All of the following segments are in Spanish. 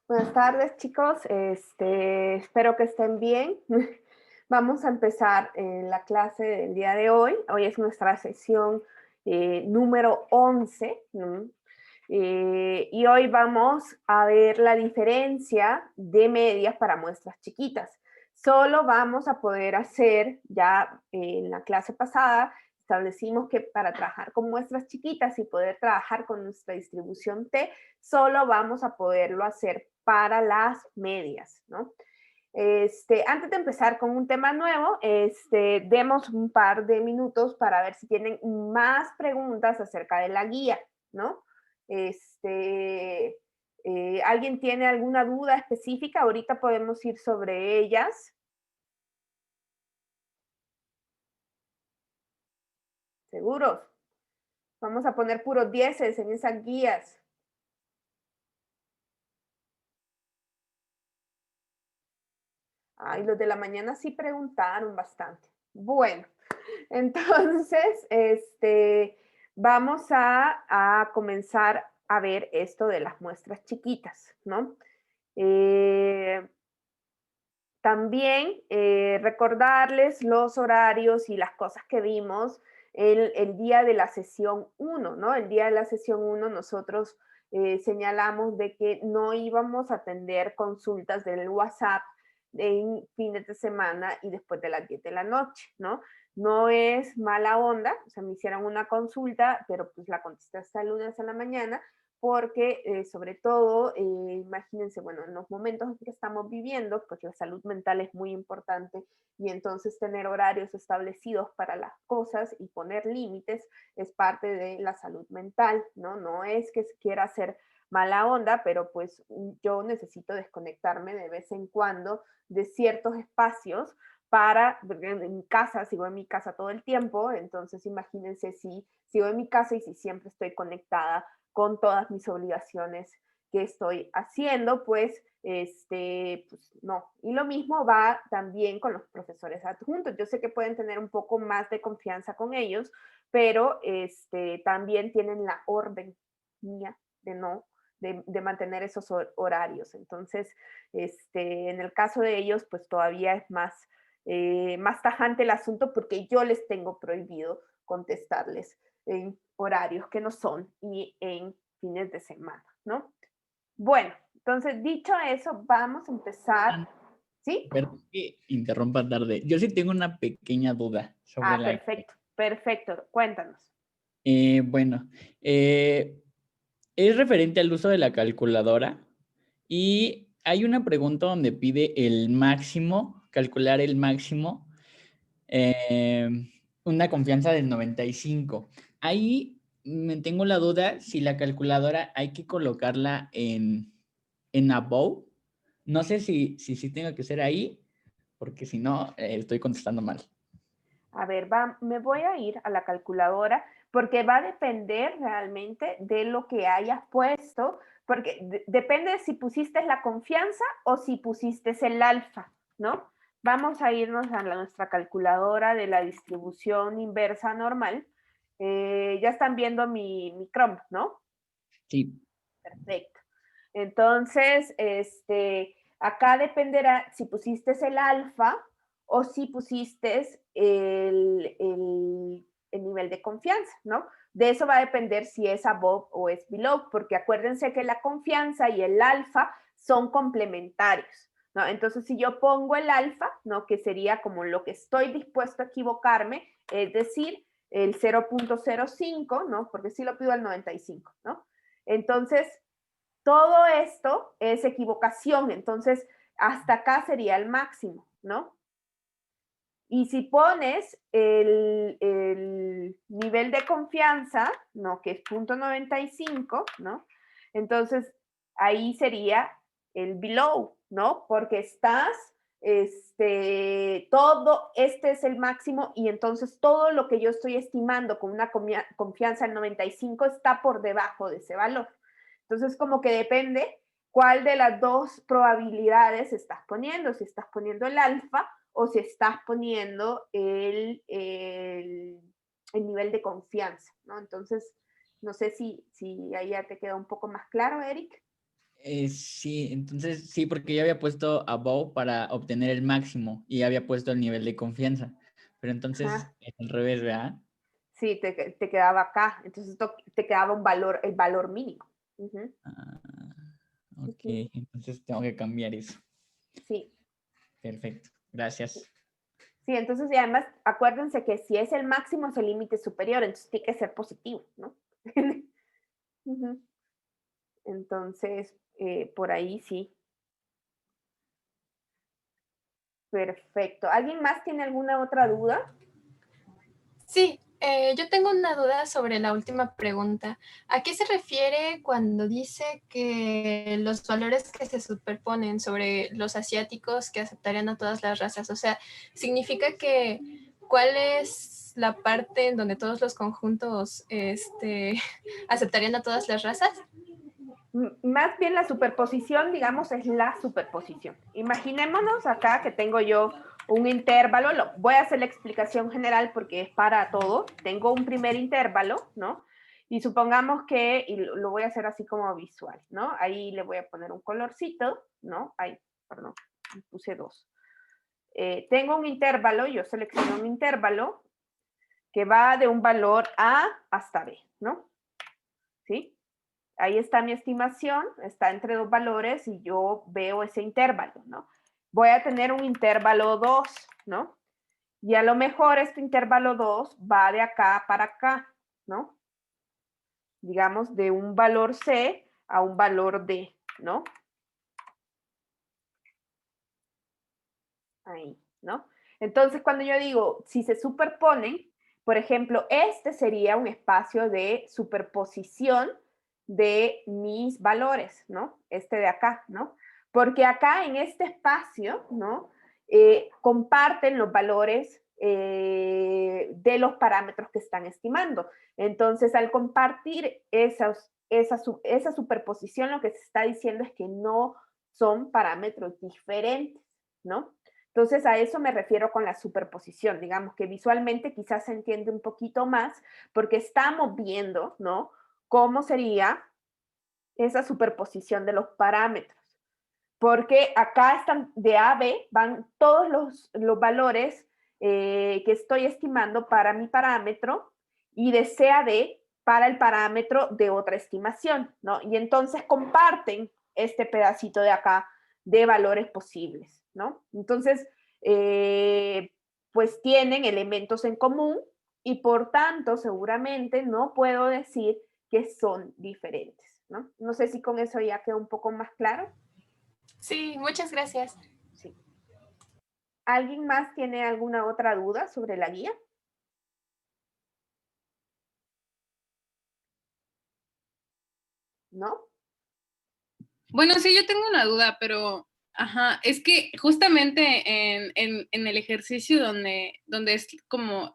Buenas tardes, chicos. Espero que estén bien. Vamos a empezar la clase del día de hoy. Hoy es nuestra sesión número 11, ¿no? Y hoy vamos a ver la diferencia de medias para muestras chiquitas. Solo vamos a poder hacer, ya en la clase pasada, establecimos que para trabajar con muestras chiquitas y poder trabajar con nuestra distribución T, solo vamos a poderlo hacer para las medias, ¿no? Antes de empezar con un tema nuevo, demos un par de minutos para ver si tienen más preguntas acerca de la guía, ¿no? ¿Alguien tiene alguna duda específica? Ahorita podemos ir sobre ellas. ¿Seguros? Vamos a poner puros dieces en esas guías. Ay, los de la mañana sí preguntaron bastante. Bueno, entonces, vamos a comenzar a ver esto de las muestras chiquitas, ¿no? También recordarles los horarios y las cosas que vimos el día de la sesión 1, ¿no? El día de la sesión 1 nosotros señalamos de que no íbamos a atender consultas del WhatsApp en fines de semana y después de las 10 de la noche, ¿no? No es mala onda, o sea, me hicieron una consulta, pero pues la contesté hasta el lunes en la mañana, porque sobre todo, imagínense, bueno, en los momentos en que estamos viviendo, pues la salud mental es muy importante y entonces tener horarios establecidos para las cosas y poner límites es parte de la salud mental, ¿no? No es que quiera hacer mala onda, pero pues yo necesito desconectarme de vez en cuando de ciertos espacios para, en mi casa, sigo en mi casa todo el tiempo, entonces imagínense si sigo en mi casa y si siempre estoy conectada con todas mis obligaciones que estoy haciendo, pues, pues no. Y lo mismo va también con los profesores adjuntos. Yo sé que pueden tener un poco más de confianza con ellos, pero también tienen la orden mía de no, de mantener esos horarios. Entonces, en el caso de ellos, pues todavía es más tajante el asunto porque yo les tengo prohibido contestarles en horarios que no son y en fines de semana, ¿no? Bueno, entonces dicho eso, vamos a empezar, ¿sí? Perdón que interrumpa tarde. Yo sí tengo una pequeña duda sobre Ah, la guía. perfecto, perfecto, cuéntanos. Bueno, es referente al uso de la calculadora y hay una pregunta donde pide el máximo, calcular el máximo, eh, una confianza del 95. Ahí me tengo la duda si la calculadora hay que colocarla en above. No sé si tenga que ser ahí, porque si no, estoy contestando mal. A ver, me voy a ir a la calculadora porque va a depender realmente de lo que hayas puesto, porque depende de si pusiste la confianza o si pusiste el alfa, ¿no? Vamos a irnos a nuestra calculadora de la distribución inversa normal. Ya están viendo mi Chrome, ¿no? Sí. Perfecto. Entonces, acá dependerá si pusiste el alfa o si pusiste el nivel de confianza, ¿no? De eso va a depender si es above o es below, porque acuérdense que la confianza y el alfa son complementarios, ¿no? Entonces, si yo pongo el alfa, ¿no? Que sería como lo que estoy dispuesto a equivocarme, es decir, el 0.05, ¿no? Porque si lo pido al 95, ¿no? Entonces, todo esto es equivocación, entonces hasta acá sería el máximo, ¿no? Y si pones el nivel de confianza, ¿no? Que es 0.95, ¿no? Entonces ahí sería el below, ¿no? Porque estás, todo, este es el máximo y entonces todo lo que yo estoy estimando con una confianza en 95 está por debajo de ese valor. Entonces como que depende cuál de las dos probabilidades estás poniendo, si estás poniendo el alfa o si estás poniendo el nivel de confianza, ¿no? Entonces, no sé si ahí ya te queda un poco más claro, Eric. Sí, entonces sí, porque yo había puesto above para obtener el máximo y había puesto el nivel de confianza. Pero entonces Ajá. es al revés, ¿verdad? Sí, te quedaba acá. Entonces te quedaba el valor mínimo. Ujú, Ah, ok, ujú. entonces tengo que cambiar eso. Sí, Perfecto, gracias. sí, entonces y además acuérdense que si es el máximo es el límite superior, entonces tiene que ser positivo, ¿no? Ujú. Entonces, por ahí sí. Perfecto. ¿Alguien más tiene alguna otra duda? Sí, yo tengo una duda sobre la última pregunta. ¿A qué se refiere cuando dice que los valores que se superponen sobre los asiáticos que aceptarían a todas las razas? O sea, ¿significa que cuál es la parte en donde todos los conjuntos aceptarían a todas las razas? Más bien la superposición, digamos, es la superposición. Imaginémonos acá que tengo yo un intervalo, voy a hacer la explicación general porque es para todo. Tengo un primer intervalo, ¿no? Y supongamos que, y lo voy a hacer así como visual, ¿no? Ahí le voy a poner un colorcito, ¿no? Ahí, perdón, puse dos. Tengo un intervalo, yo selecciono un intervalo que va de un valor A hasta B, ¿no? ¿Sí? Ahí está mi estimación, está entre dos valores y yo veo ese intervalo, ¿no? Voy a tener un intervalo 2, ¿no? Y a lo mejor este intervalo 2 va de acá para acá, ¿no? Digamos, de un valor C a un valor D, ¿no? Ahí, ¿no? Entonces, cuando yo digo, si se superponen, por ejemplo, este sería un espacio de superposición de mis valores, ¿no? Este de acá, ¿no? Porque acá en este espacio, ¿no? Comparten los valores de los parámetros que están estimando. Entonces, al compartir esa superposición, lo que se está diciendo es que no son parámetros diferentes, ¿no? Entonces, a eso me refiero con la superposición. Digamos que visualmente quizás se entiende un poquito más porque estamos viendo, ¿no? Cómo sería esa superposición de los parámetros. Porque acá están de A a B, van todos los valores que estoy estimando para mi parámetro y de C a D para el parámetro de otra estimación, ¿no? Y entonces comparten este pedacito de acá de valores posibles, ¿no? Entonces, pues tienen elementos en común y por tanto seguramente no puedo decir que son diferentes, ¿no? No sé si con eso ya queda un poco más claro. Sí, muchas gracias. Sí. ¿Alguien más tiene alguna otra duda sobre la guía? ¿No? Bueno, sí, yo tengo una duda, pero, ajá, es que justamente en el ejercicio donde es como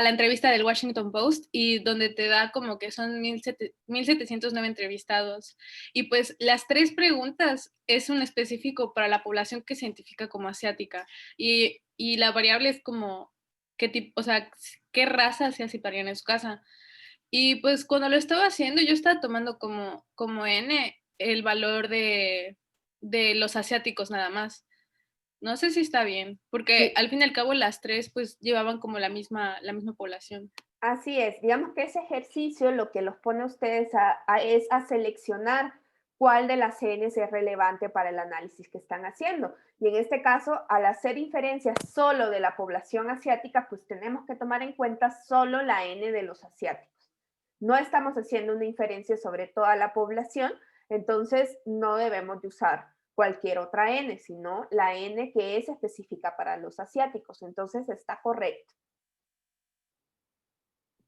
la entrevista del Washington Post y donde te da como que son 1,709 entrevistados. Y pues las tres preguntas es un específico para la población que se identifica como asiática. Y la variable es como qué tipo, o sea, qué raza se aceptarían en su casa. Y pues cuando lo estaba haciendo, yo estaba tomando como N el valor de los asiáticos nada más. No sé si está bien, porque Sí, al fin y al cabo las tres pues llevaban como la misma población. así es. Digamos que ese ejercicio lo que los pone a ustedes es a seleccionar cuál de las genes es relevante para el análisis que están haciendo. Y en este caso, al hacer inferencias solo de la población asiática, pues tenemos que tomar en cuenta solo la N de los asiáticos. No estamos haciendo una inferencia sobre toda la población, entonces no debemos de usar cualquier otra N, sino la N que es específica para los asiáticos. Entonces está correcto.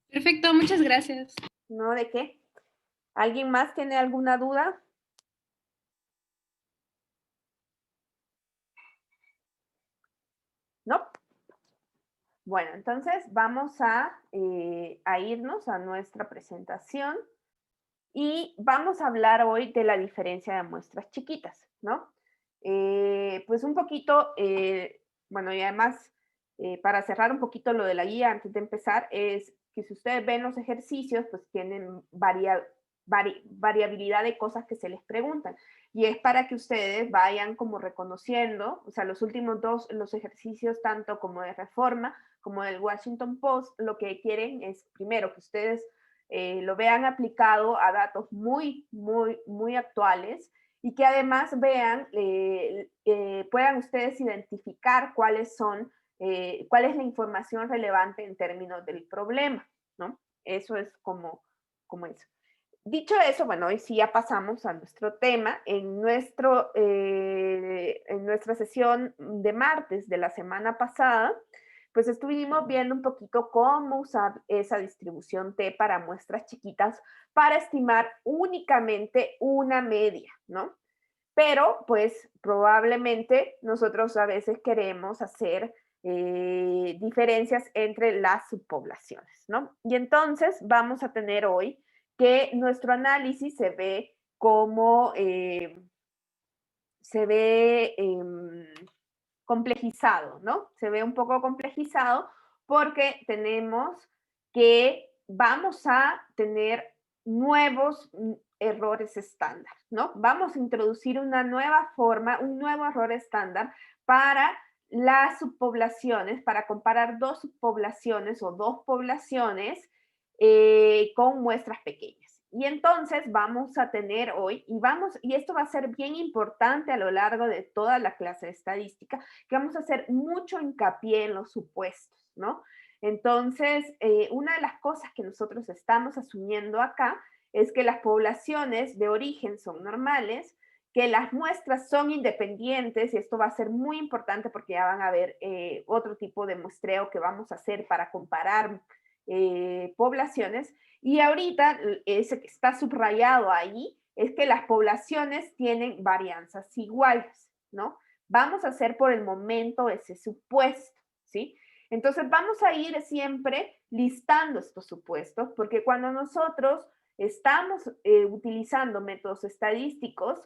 Perfecto, muchas gracias. ¿No de qué? ¿Alguien más tiene alguna duda? ¿No? Bueno, entonces vamos a irnos a nuestra presentación y vamos a hablar hoy de la diferencia de muestras chiquitas, ¿no? Pues un poquito, bueno, y además, para cerrar un poquito lo de la guía antes de empezar, es que si ustedes ven los ejercicios, pues tienen variabilidad de cosas que se les preguntan. Y es para que ustedes vayan como reconociendo, o sea, los últimos dos, los ejercicios, tanto como de Reforma como del Washington Post, lo que quieren es, primero, que ustedes lo vean aplicado a datos muy, muy, muy actuales y que además vean, puedan ustedes identificar cuáles son, cuál es la información relevante en términos del problema, ¿no? Eso es como eso. Dicho eso, bueno, hoy sí ya pasamos a nuestro tema. En nuestra sesión de martes de la semana pasada, pues estuvimos viendo un poquito cómo usar esa distribución T para muestras chiquitas para estimar únicamente una media, ¿no? Pero, pues, probablemente nosotros a veces queremos hacer diferencias entre las subpoblaciones, ¿no? Y entonces vamos a tener hoy que nuestro análisis se ve como, complejizado, ¿no? Se ve un poco complejizado porque tenemos que vamos a tener nuevos errores estándar, ¿no? Vamos a introducir una nueva forma, un nuevo error estándar para las subpoblaciones, para comparar dos subpoblaciones o dos poblaciones con muestras pequeñas. Y entonces vamos a tener hoy, y esto va a ser bien importante a lo largo de toda la clase de estadística, que vamos a hacer mucho hincapié en los supuestos, ¿no? Entonces, una de las cosas que nosotros estamos asumiendo acá es que las poblaciones de origen son normales, que las muestras son independientes, y esto va a ser muy importante porque ya van a ver otro tipo de muestreo que vamos a hacer para comparar poblaciones. Y ahorita ese que está subrayado ahí es que las poblaciones tienen varianzas iguales, ¿no? Vamos a hacer por el momento ese supuesto, ¿sí? Entonces vamos a ir siempre listando estos supuestos, porque cuando nosotros estamos utilizando métodos estadísticos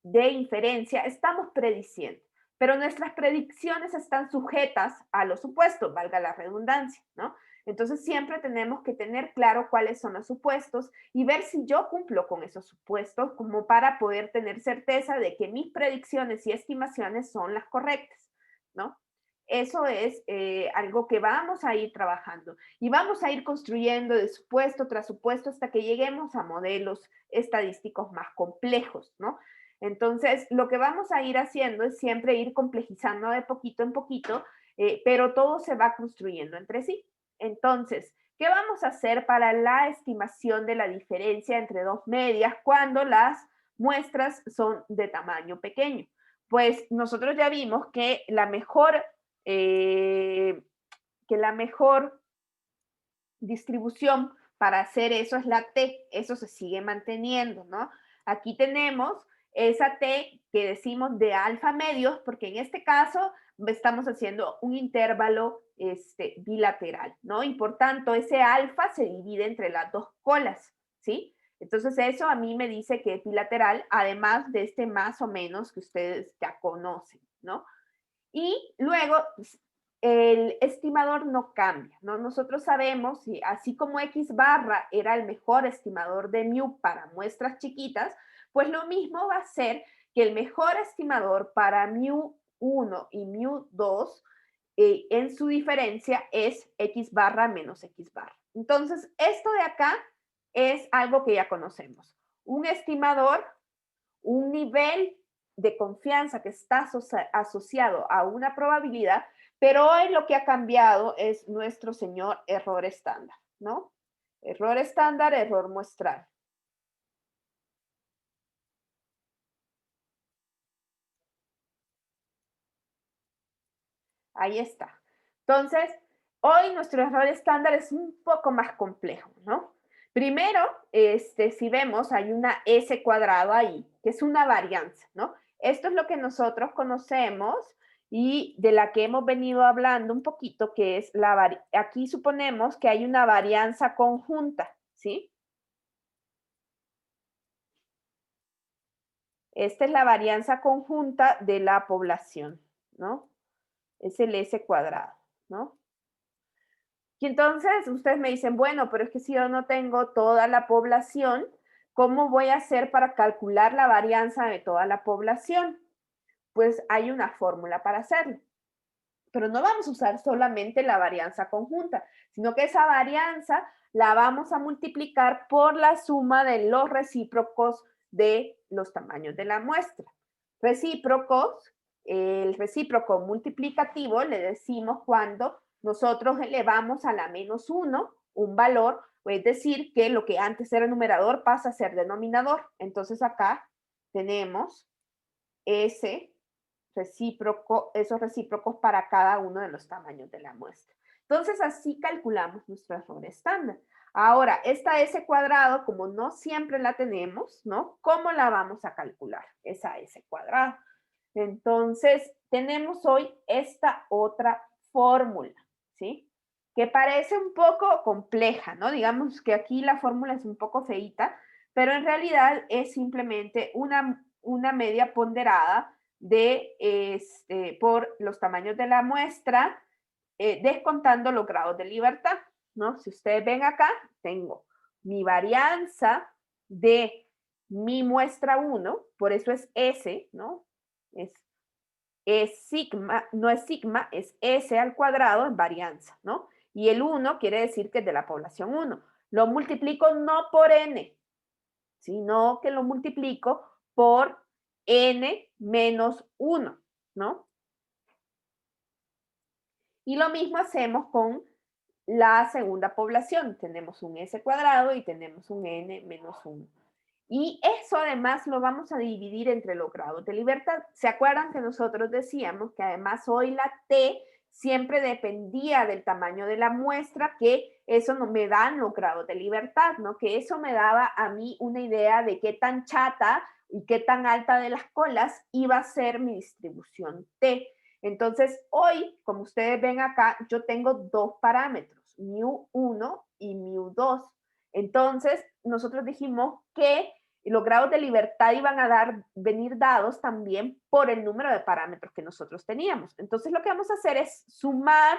de inferencia, estamos prediciendo, pero nuestras predicciones están sujetas a los supuestos, valga la redundancia, ¿no? Entonces siempre tenemos que tener claro cuáles son los supuestos y ver si yo cumplo con esos supuestos como para poder tener certeza de que mis predicciones y estimaciones son las correctas, ¿no? Eso es algo que vamos a ir trabajando y vamos a ir construyendo de supuesto tras supuesto hasta que lleguemos a modelos estadísticos más complejos, ¿no? Entonces, lo que vamos a ir haciendo es siempre ir complejizando de poquito en poquito, pero todo se va construyendo entre sí. Entonces, ¿qué vamos a hacer para la estimación de la diferencia entre dos medias cuando las muestras son de tamaño pequeño? Pues nosotros ya vimos que la mejor distribución para hacer eso es la T, eso se sigue manteniendo, ¿no? Aquí tenemos esa T que decimos de alfa medios, porque en este caso estamos haciendo un intervalo bilateral, ¿no? Y por tanto, ese alfa se divide entre las dos colas, ¿sí? Entonces eso a mí me dice que es bilateral, además de este más o menos que ustedes ya conocen, ¿no? Y luego el estimador no cambia, ¿no? Nosotros sabemos, y así como X barra era el mejor estimador de mu para muestras chiquitas, pues lo mismo va a ser que el mejor estimador para mu1 y mu2 en su diferencia es X barra menos X barra. Entonces, esto de acá es algo que ya conocemos. Un estimador, un nivel de confianza que está asociado a una probabilidad, pero hoy lo que ha cambiado es nuestro señor error estándar, ¿no? Error estándar, error muestral. Ahí está. Entonces, hoy nuestro error estándar es un poco más complejo, ¿no? Primero, si vemos, hay una S cuadrado ahí, que es una varianza, ¿no? Esto es lo que nosotros conocemos y de la que hemos venido hablando un poquito, que es aquí suponemos que hay una varianza conjunta, ¿sí? Esta es la varianza conjunta de la población, ¿no? Es el S cuadrado, ¿no? Y entonces ustedes me dicen, bueno, pero es que si yo no tengo toda la población, ¿Cómo voy a hacer para calcular la varianza de toda la población? Pues hay una fórmula para hacerlo. Pero no vamos a usar solamente la varianza conjunta, sino que esa varianza la vamos a multiplicar por la suma de los recíprocos de los tamaños de la muestra. Recíprocos, el recíproco multiplicativo le decimos cuando nosotros elevamos a la menos 1 un valor, es decir, que lo que antes era numerador pasa a ser denominador. Entonces acá tenemos ese recíproco, esos recíprocos para cada uno de los tamaños de la muestra. Entonces, así calculamos nuestro error estándar. Ahora, esta S cuadrado, como no siempre la tenemos, ¿no? ¿Cómo la vamos a calcular? Esa S cuadrada. Entonces, tenemos hoy esta otra fórmula, ¿sí? Que parece un poco compleja, ¿no? Digamos que aquí la fórmula es un poco feíta, pero en realidad es simplemente una media ponderada por los tamaños de la muestra, descontando los grados de libertad, ¿no? Si ustedes ven acá, tengo mi varianza de mi muestra 1, por eso es S, ¿no? Es sigma, no es sigma, es S al cuadrado en varianza, ¿no? Y el 1 quiere decir que es de la población 1. Lo multiplico no por N, sino que lo multiplico por N menos 1, ¿no? Y lo mismo hacemos con la segunda población. Tenemos un S cuadrado y tenemos un N menos 1. Y eso además lo vamos a dividir entre los grados de libertad. ¿Se acuerdan que nosotros decíamos que además hoy la T siempre dependía del tamaño de la muestra, que eso no me dan los grados de libertad, ¿no? Que eso me daba a mí una idea de qué tan chata y qué tan alta de las colas iba a ser mi distribución T. Entonces, hoy, como ustedes ven acá, yo tengo dos parámetros, μ1 y μ2. Entonces, nosotros dijimos que los grados de libertad iban a venir dados también por el número de parámetros que nosotros teníamos. Entonces, lo que vamos a hacer es sumar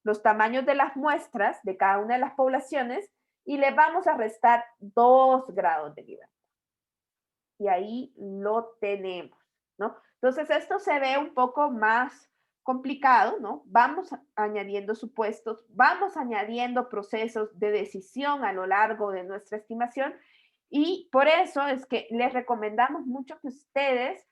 los tamaños de las muestras de cada una de las poblaciones y le vamos a restar 2 grados de libertad. Y ahí lo tenemos, ¿no? Entonces, esto se ve un poco más complicado, ¿no? Vamos añadiendo supuestos, vamos añadiendo procesos de decisión a lo largo de nuestra estimación y por eso es que les recomendamos mucho que ustedes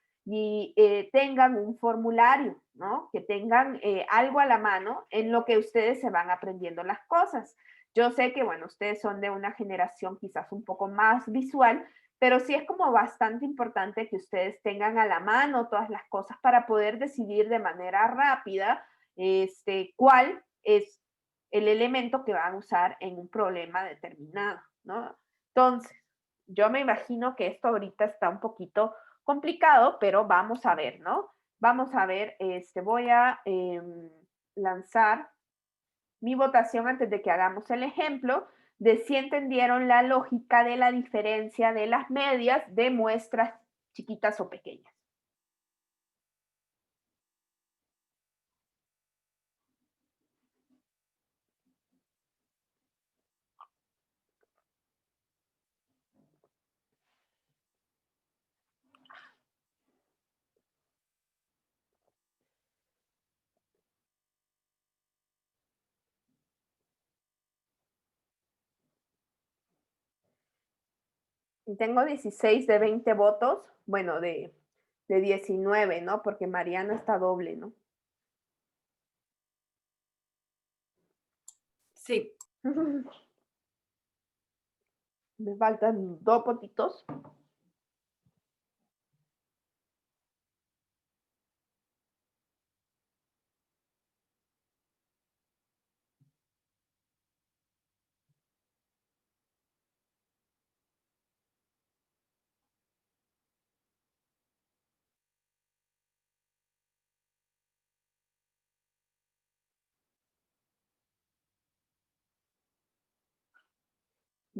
tengan un formulario, ¿no? Que tengan algo a la mano en lo que ustedes se van aprendiendo las cosas. Yo sé que, bueno, ustedes son de una generación quizás un poco más visual, pero sí es como bastante importante que ustedes tengan a la mano todas las cosas para poder decidir de manera rápida cuál es el elemento que van a usar en un problema determinado, ¿no? Entonces, yo me imagino que esto ahorita está un poquito complicado, pero vamos a ver, ¿no? Vamos a ver, voy a lanzar mi votación antes de que hagamos el ejemplo de si entendieron la lógica de la diferencia de las medias de muestras chiquitas o pequeñas. Y tengo 16 de 20 votos, bueno, de 19, ¿no? Porque Mariana está doble, ¿no? Sí. Me faltan 2 votitos.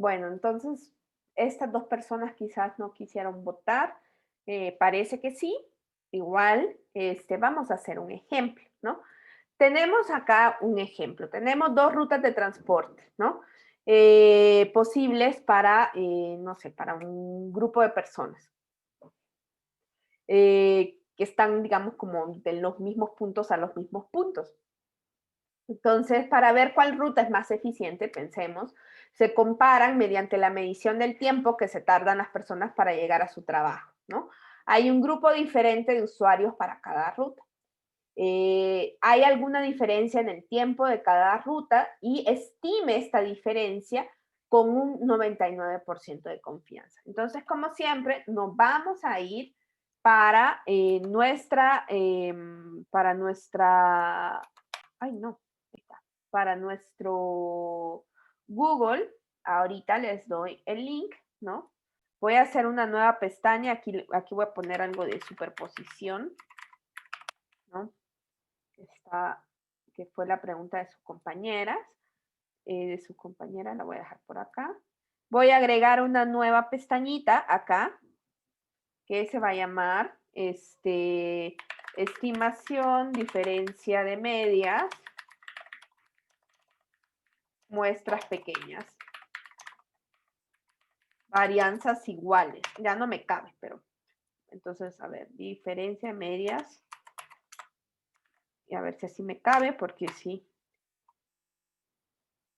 Bueno, entonces estas 2 personas quizás no quisieron votar. Parece que sí. Igual, vamos a hacer un ejemplo, ¿no? Tenemos acá un ejemplo. Tenemos 2 rutas de transporte, ¿no? posibles para, no sé, para un grupo de personas que están, digamos, como de los mismos puntos a los mismos puntos. Entonces, para ver cuál ruta es más eficiente, pensemos, se comparan mediante la medición del tiempo que se tardan las personas para llegar a su trabajo, ¿no? Hay un grupo diferente de usuarios para cada ruta. Hay alguna diferencia en el tiempo de cada ruta y estime esta diferencia con un 99% de confianza. Entonces, como siempre, nos vamos a ir para para nuestro Google. Ahorita les doy el link, ¿no? Voy a hacer una nueva pestaña. Aquí voy a poner algo de superposición, ¿no? Que fue la pregunta de sus compañeras. De su compañera la voy a dejar por acá. Voy a agregar una nueva pestañita acá, que se va a llamar estimación, diferencia de medias, muestras pequeñas, varianzas iguales. Ya no me cabe, pero entonces, a ver, diferencia de medias. Y a ver si así me cabe, porque sí.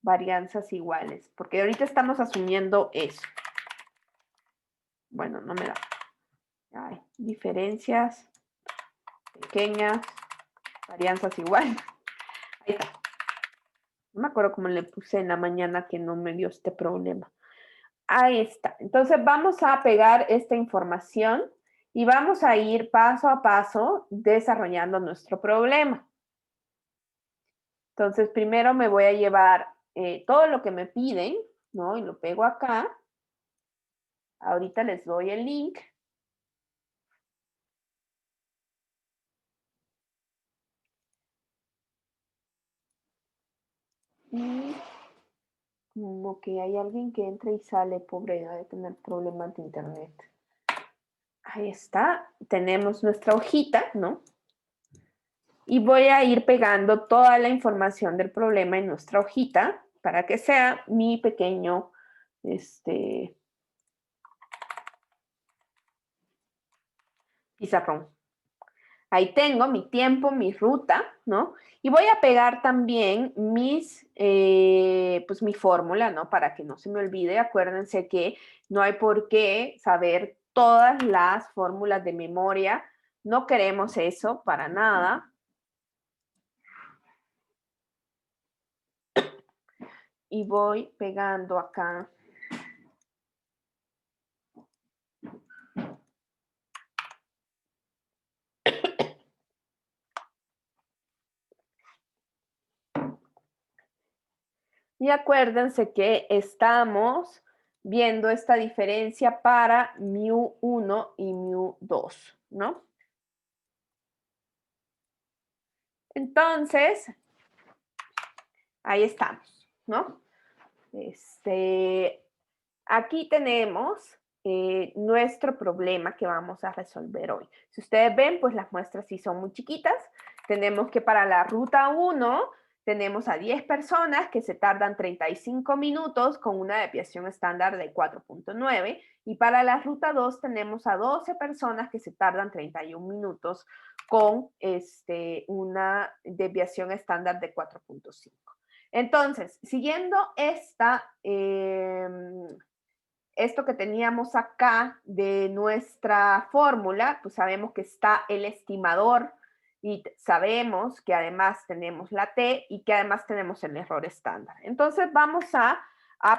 Varianzas iguales, porque ahorita estamos asumiendo eso. Bueno, no me da. Ay, diferencias pequeñas, varianzas iguales. Ahí está. No me acuerdo cómo le puse en la mañana que no me dio este problema. Ahí está. Entonces vamos a pegar esta información y vamos a ir paso a paso desarrollando nuestro problema. Entonces primero me voy a llevar todo lo que me piden, ¿no? Y lo pego acá. Ahorita les doy el link. Y como que hay alguien que entra y sale, pobre, ha de tener problemas de internet. Ahí está, tenemos nuestra hojita, ¿no? Y voy a ir pegando toda la información del problema en nuestra hojita para que sea mi pequeño, pizarrón. Ahí tengo mi tiempo, mi ruta, ¿no? Y voy a pegar también pues mi fórmula, ¿no? Para que no se me olvide. Acuérdense que no hay por qué saber todas las fórmulas de memoria. No queremos eso para nada. Y voy pegando acá. Y acuérdense que estamos viendo esta diferencia para mu1 y mu2, ¿no? Entonces, ahí estamos, ¿no? Aquí tenemos nuestro problema que vamos a resolver hoy. Si ustedes ven, pues las muestras sí son muy chiquitas. Tenemos que para la ruta 1 tenemos a 10 personas que se tardan 35 minutos con una desviación estándar de 4.9 y para la ruta 2 tenemos a 12 personas que se tardan 31 minutos con una desviación estándar de 4.5. Entonces, siguiendo esto que teníamos acá de nuestra fórmula, pues sabemos que está el estimador y sabemos que además tenemos la T y que además tenemos el error estándar. Entonces vamos a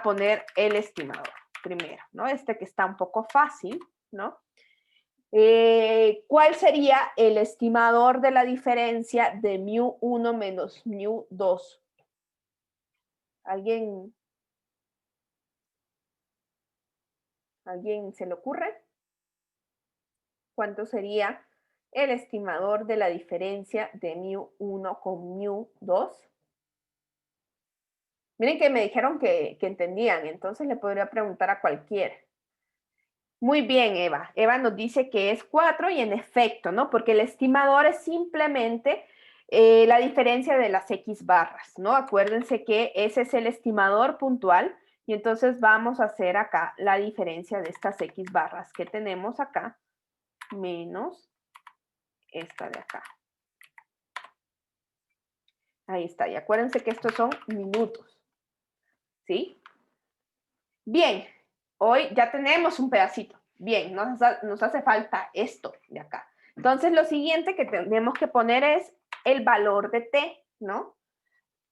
poner el estimador primero, ¿no? Que está un poco fácil, ¿no? ¿Cuál sería el estimador de la diferencia de mu1 menos mu2? ¿Alguien se le ocurre? ¿Cuánto sería el estimador de la diferencia de mu1 con mu2? Miren que me dijeron que entendían, entonces le podría preguntar a cualquiera. Muy bien, Eva. Eva nos dice que es 4 y en efecto, ¿no? Porque el estimador es simplemente la diferencia de las X barras, ¿no? Acuérdense que ese es el estimador puntual Y entonces vamos a hacer acá la diferencia de estas X barras que tenemos acá, menos esta de acá. Ahí está, y acuérdense que estos son minutos, ¿sí? Bien, hoy ya tenemos un pedacito. Bien, nos hace falta esto de acá. Entonces, lo siguiente que tenemos que poner es el valor de t, ¿no?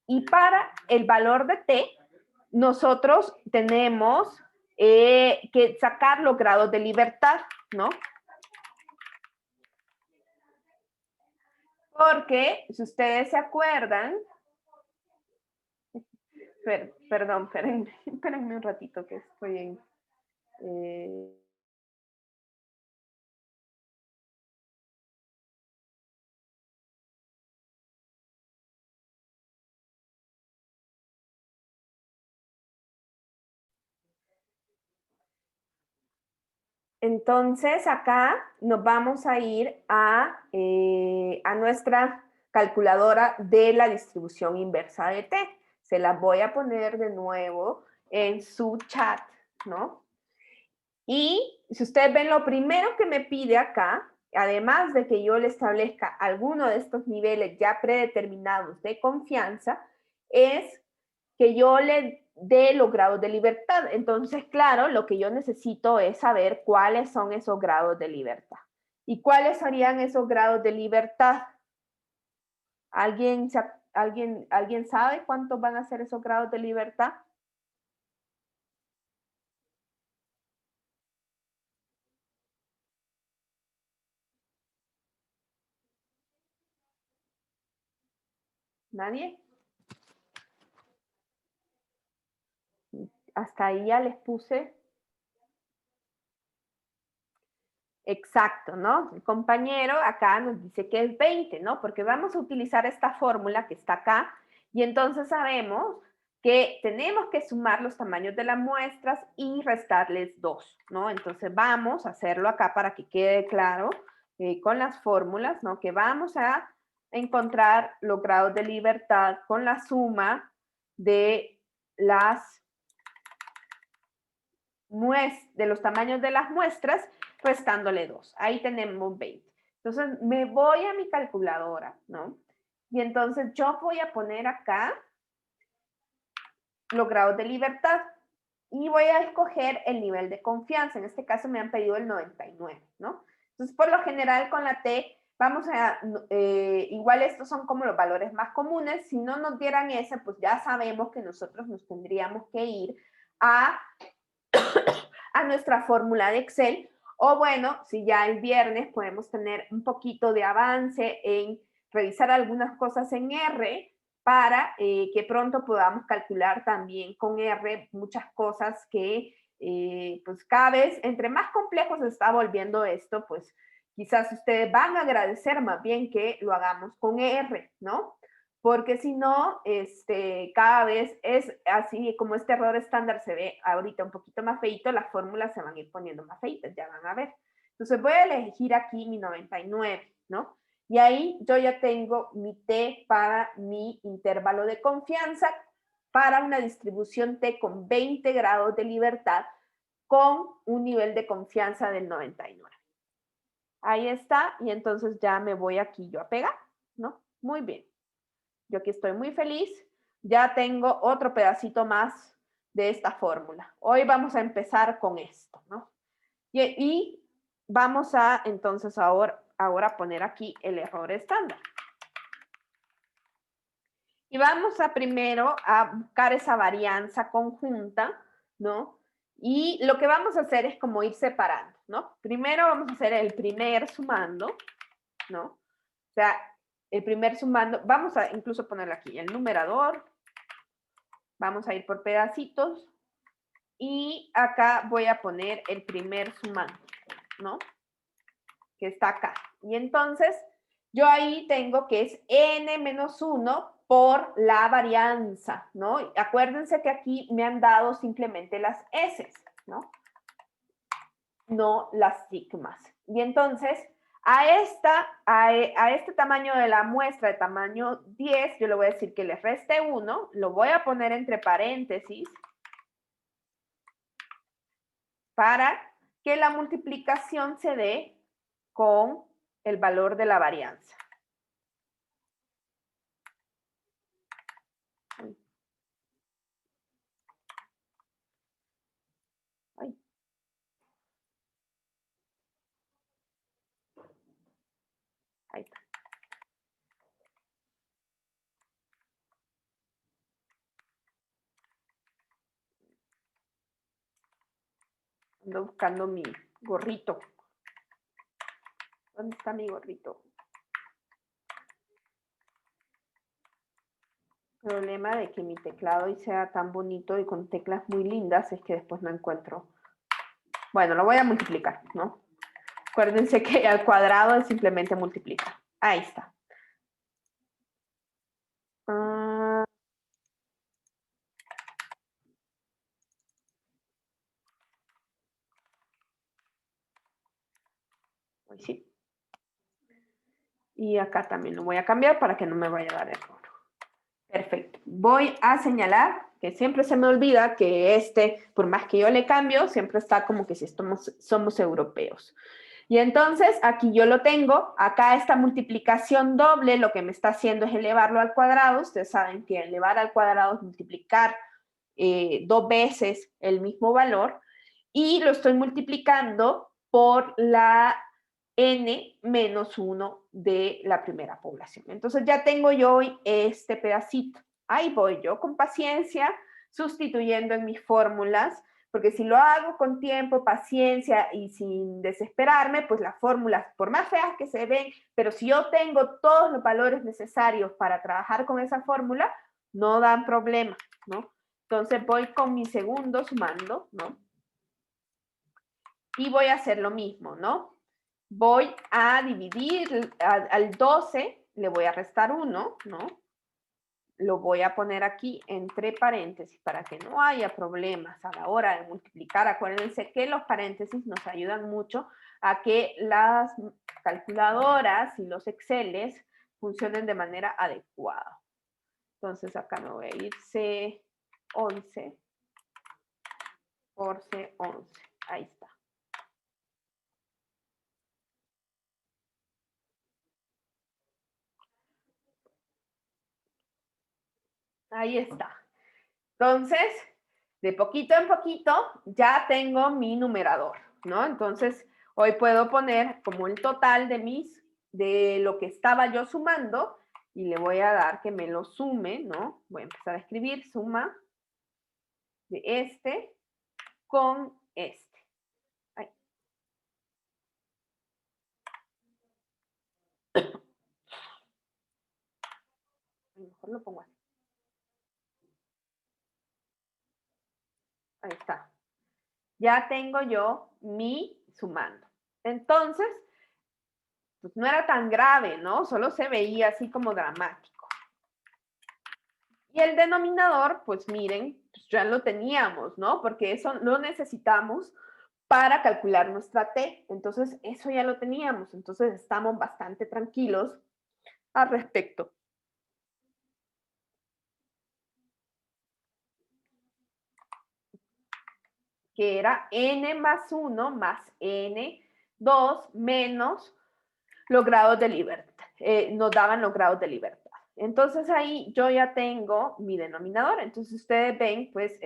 Y para el valor de t, nosotros tenemos que sacar los grados de libertad, ¿no? Porque, si ustedes se acuerdan, perdón, espérenme un ratito que estoy en... Entonces, acá nos vamos a ir a nuestra calculadora de la distribución inversa de t. Se las voy a poner de nuevo en su chat, ¿no? Y si ustedes ven, lo primero que me pide acá, además de que yo le establezca alguno de estos niveles ya predeterminados de confianza, es que yo le dé los grados de libertad. Entonces, claro, lo que yo necesito es saber cuáles son esos grados de libertad. ¿Y cuáles serían esos grados de libertad? ¿Alguien sabe cuántos van a ser esos grados de libertad? ¿Nadie? Hasta ahí ya les puse. Exacto, ¿no? El compañero acá nos dice que es 20, ¿no? Porque vamos a utilizar esta fórmula que está acá y entonces sabemos que tenemos que sumar los tamaños de las muestras y restarles 2, ¿no? Entonces vamos a hacerlo acá para que quede claro con las fórmulas, ¿no? Que vamos a encontrar los grados de libertad con la suma de los tamaños de las muestras, restándole 2. Ahí tenemos 20. Entonces, me voy a mi calculadora, ¿no? Y entonces yo voy a poner acá los grados de libertad y voy a escoger el nivel de confianza. En este caso me han pedido el 99, ¿no? Entonces, por lo general con la T, vamos a, igual estos son como los valores más comunes. Si no nos dieran ese, pues ya sabemos que nosotros nos tendríamos que ir a nuestra fórmula de Excel, o bueno, si ya el viernes podemos tener un poquito de avance en revisar algunas cosas en R para que pronto podamos calcular también con R muchas cosas que pues cada vez, entre más complejo se está volviendo esto, pues quizás ustedes van a agradecer más bien que lo hagamos con R, ¿no? Porque si no, cada vez es así, como este error estándar se ve ahorita un poquito más feito, las fórmulas se van a ir poniendo más feitas, ya van a ver. Entonces voy a elegir aquí mi 99, ¿no? Y ahí yo ya tengo mi T para mi intervalo de confianza para una distribución T con 20 grados de libertad con un nivel de confianza del 99. Ahí está, y entonces ya me voy aquí yo a pegar, ¿no? Muy bien. Yo aquí estoy muy feliz. Ya tengo otro pedacito más de esta fórmula. Hoy vamos a empezar con esto, ¿no? Y vamos a entonces ahora poner aquí el error estándar. Y vamos a primero a buscar esa varianza conjunta, ¿no? Y lo que vamos a hacer es como ir separando, ¿no? Primero vamos a hacer el primer sumando, ¿no? O sea, el primer sumando, vamos a incluso ponerle aquí el numerador, vamos a ir por pedacitos y acá voy a poner el primer sumando, ¿no? Que está acá. Y entonces yo ahí tengo que es n-1 por la varianza, ¿no? Acuérdense que aquí me han dado simplemente las S, ¿no? No las sigmas. Y entonces a este tamaño de la muestra de tamaño 10, yo le voy a decir que le reste 1, lo voy a poner entre paréntesis, para que la multiplicación se dé con el valor de la varianza. Ay. Ahí está. Ando buscando mi gorrito. ¿Dónde está mi gorrito? El problema de que mi teclado hoy sea tan bonito y con teclas muy lindas es que después no encuentro. Bueno, lo voy a multiplicar, ¿no? Acuérdense que al cuadrado es simplemente multiplicar. Ahí está. Sí. Y acá también lo voy a cambiar para que no me vaya a dar error. Perfecto. Voy a señalar que siempre se me olvida que por más que yo le cambio, siempre está como que si somos europeos. Y entonces aquí yo lo tengo. Acá esta multiplicación doble lo que me está haciendo es elevarlo al cuadrado. Ustedes saben que elevar al cuadrado es multiplicar 2 veces el mismo valor. Y lo estoy multiplicando por la n menos 1 de la primera población. Entonces ya tengo yo hoy este pedacito. Ahí voy yo con paciencia, sustituyendo en mis fórmulas, porque si lo hago con tiempo, paciencia y sin desesperarme, pues las fórmulas, por más feas que se ven, pero si yo tengo todos los valores necesarios para trabajar con esa fórmula, no dan problema, ¿no? Entonces voy con mi segundo sumando, ¿no? Y voy a hacer lo mismo, ¿no? Voy a dividir al 12, le voy a restar 1, ¿no? Lo voy a poner aquí entre paréntesis para que no haya problemas a la hora de multiplicar. Acuérdense que los paréntesis nos ayudan mucho a que las calculadoras y los Exceles funcionen de manera adecuada. Entonces acá me voy a ir C11 por C11. Ahí está. Ahí está. Entonces, de poquito en poquito, ya tengo mi numerador, ¿no? Entonces, hoy puedo poner como el total de lo que estaba yo sumando y le voy a dar que me lo sume, ¿no? Voy a empezar a escribir suma de este con este. Ahí. Mejor lo pongo así. Ahí está. Ya tengo yo mi sumando. Entonces, pues no era tan grave, ¿no? Solo se veía así como dramático. Y el denominador, pues miren, pues ya lo teníamos, ¿no? Porque eso lo necesitamos para calcular nuestra T. Entonces, eso ya lo teníamos. Entonces, estamos bastante tranquilos al respecto. Que era n más 1 más n2 menos los grados de libertad. Nos daban los grados de libertad. Entonces ahí yo ya tengo mi denominador. Entonces ustedes ven, pues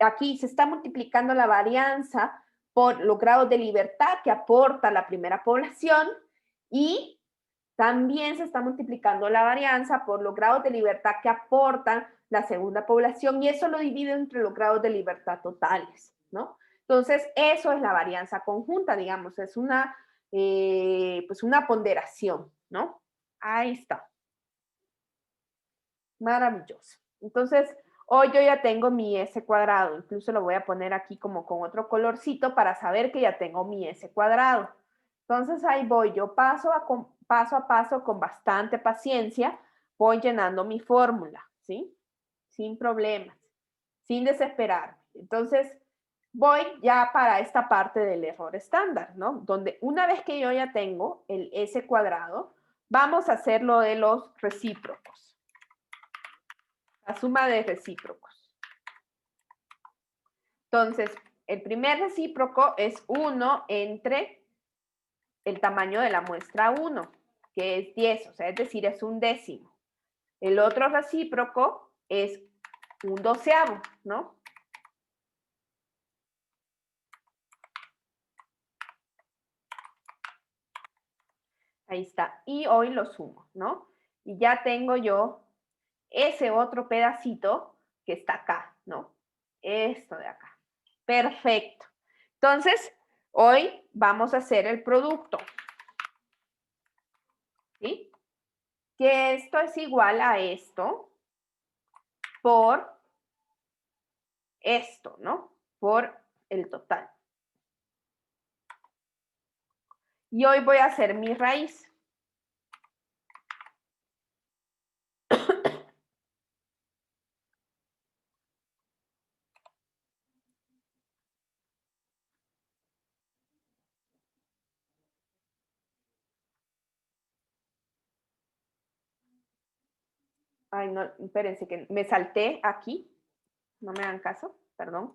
aquí se está multiplicando la varianza por los grados de libertad que aporta la primera población y también se está multiplicando la varianza por los grados de libertad que aportan la segunda población y eso lo divide entre los grados de libertad totales, ¿no? Entonces, eso es la varianza conjunta, digamos, es pues una ponderación, ¿no? Ahí está. Maravilloso. Entonces, hoy yo ya tengo mi S cuadrado, incluso lo voy a poner aquí como con otro colorcito para saber que ya tengo mi S cuadrado. Entonces, ahí voy yo paso a paso con bastante paciencia, voy llenando mi fórmula, ¿sí? Sin problemas, sin desesperarme. Entonces, voy ya para esta parte del error estándar, ¿no? Donde una vez que yo ya tengo el S cuadrado, vamos a hacer lo de los recíprocos. La suma de recíprocos. Entonces, el primer recíproco es 1 entre el tamaño de la muestra 1, que es 10, o sea, es decir, es un décimo. El otro recíproco es un doceavo, ¿no? Ahí está. Y hoy lo sumo, ¿no? Y ya tengo yo ese otro pedacito que está acá, ¿no? Esto de acá. Perfecto. Entonces, hoy vamos a hacer el producto. ¿Sí? Que esto es igual a esto por esto, ¿no? Por el total. Y hoy voy a hacer mi raíz. Ay, no, espérense que me salté aquí. No me hagan caso, perdón.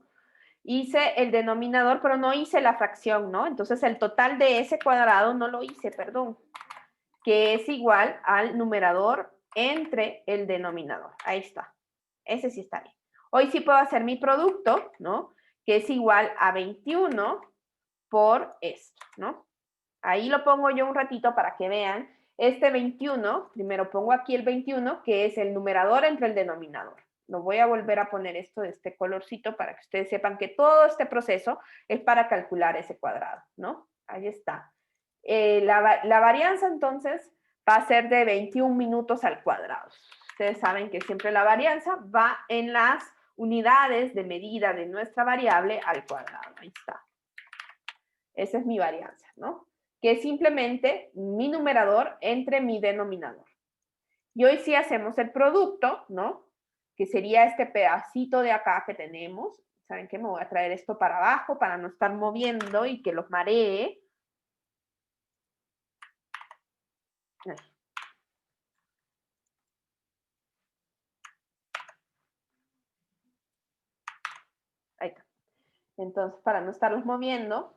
Hice el denominador, pero no hice la fracción, ¿no? Entonces el total de ese cuadrado no lo hice, perdón. Que es igual al numerador entre el denominador. Ahí está. Ese sí está bien. Hoy sí puedo hacer mi producto, ¿no? Que es igual a 21 por esto, ¿no? Ahí lo pongo yo un ratito para que vean. Este 21, primero pongo aquí el 21, que es el numerador entre el denominador. Lo voy a volver a poner esto de este colorcito para que ustedes sepan que todo este proceso es para calcular ese cuadrado, ¿no? Ahí está. La varianza entonces va a ser de 21 minutos al cuadrado. Ustedes saben que siempre la varianza va en las unidades de medida de nuestra variable al cuadrado. Ahí está. Esa es mi varianza, ¿no? Que es simplemente mi numerador entre mi denominador. Y hoy sí hacemos el producto, ¿no? Que sería este pedacito de acá que tenemos. ¿Saben qué? Me voy a traer esto para abajo para no estar moviendo y que los maree. Ahí está. Entonces, para no estarlos moviendo.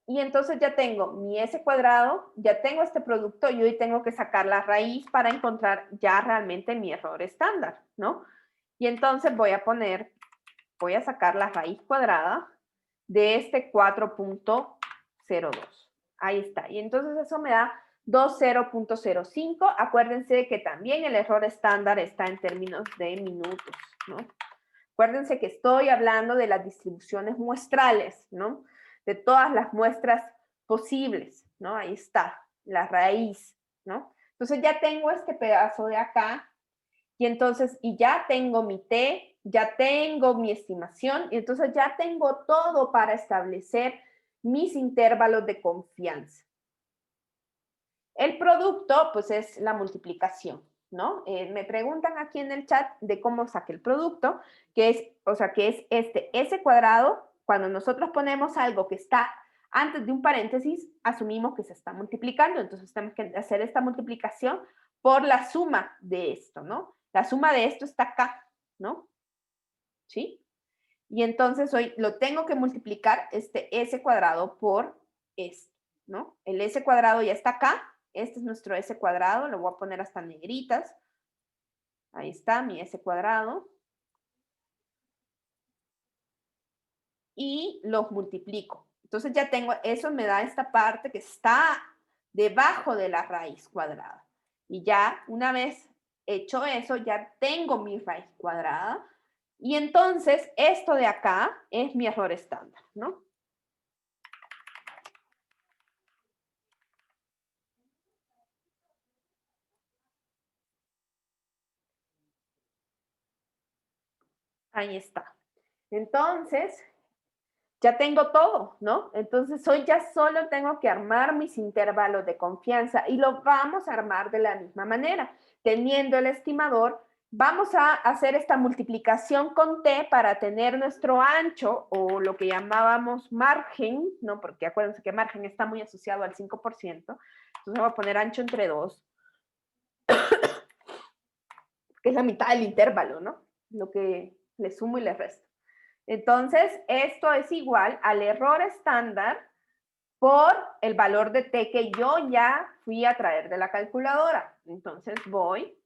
Y entonces ya tengo mi S cuadrado, ya tengo este producto y hoy tengo que sacar la raíz para encontrar ya realmente mi error estándar, ¿no? Y entonces voy a sacar la raíz cuadrada de este 4.02. Ahí está. Y entonces eso me da 20.05. Acuérdense que también el error estándar está en términos de minutos, ¿no? Acuérdense que estoy hablando de las distribuciones muestrales, ¿no? De todas las muestras posibles, ¿no? Ahí está, la raíz, ¿no? Entonces ya tengo este pedazo de acá y entonces, y ya tengo mi T, ya tengo mi estimación y entonces ya tengo todo para establecer mis intervalos de confianza. El producto, pues es la multiplicación, ¿no? Me preguntan aquí en el chat de cómo saqué el producto, que es, o sea, que es este S cuadrado. Cuando nosotros ponemos algo que está antes de un paréntesis, asumimos que se está multiplicando, entonces tenemos que hacer esta multiplicación por la suma de esto, ¿no? La suma de esto está acá, ¿no? ¿Sí? Y entonces hoy lo tengo que multiplicar este S cuadrado por esto, ¿no? El S cuadrado ya está acá. Este es nuestro S cuadrado, lo voy a poner hasta negritas. Ahí está mi S cuadrado. Y los multiplico. Entonces ya tengo, eso me da esta parte que está debajo de la raíz cuadrada. Y ya una vez hecho eso, ya tengo mi raíz cuadrada. Y entonces esto de acá es mi error estándar, ¿no? Ahí está. Entonces, ya tengo todo, ¿no? Entonces, hoy ya solo tengo que armar mis intervalos de confianza y lo vamos a armar de la misma manera. Teniendo el estimador, vamos a hacer esta multiplicación con T para tener nuestro ancho o lo que llamábamos margen, ¿no? Porque acuérdense que margen está muy asociado al 5%. Entonces, voy a poner ancho entre 2, que es la mitad del intervalo, ¿no? Lo que le sumo y le resto. Entonces, esto es igual al error estándar por el valor de t que yo ya fui a traer de la calculadora. Entonces voy.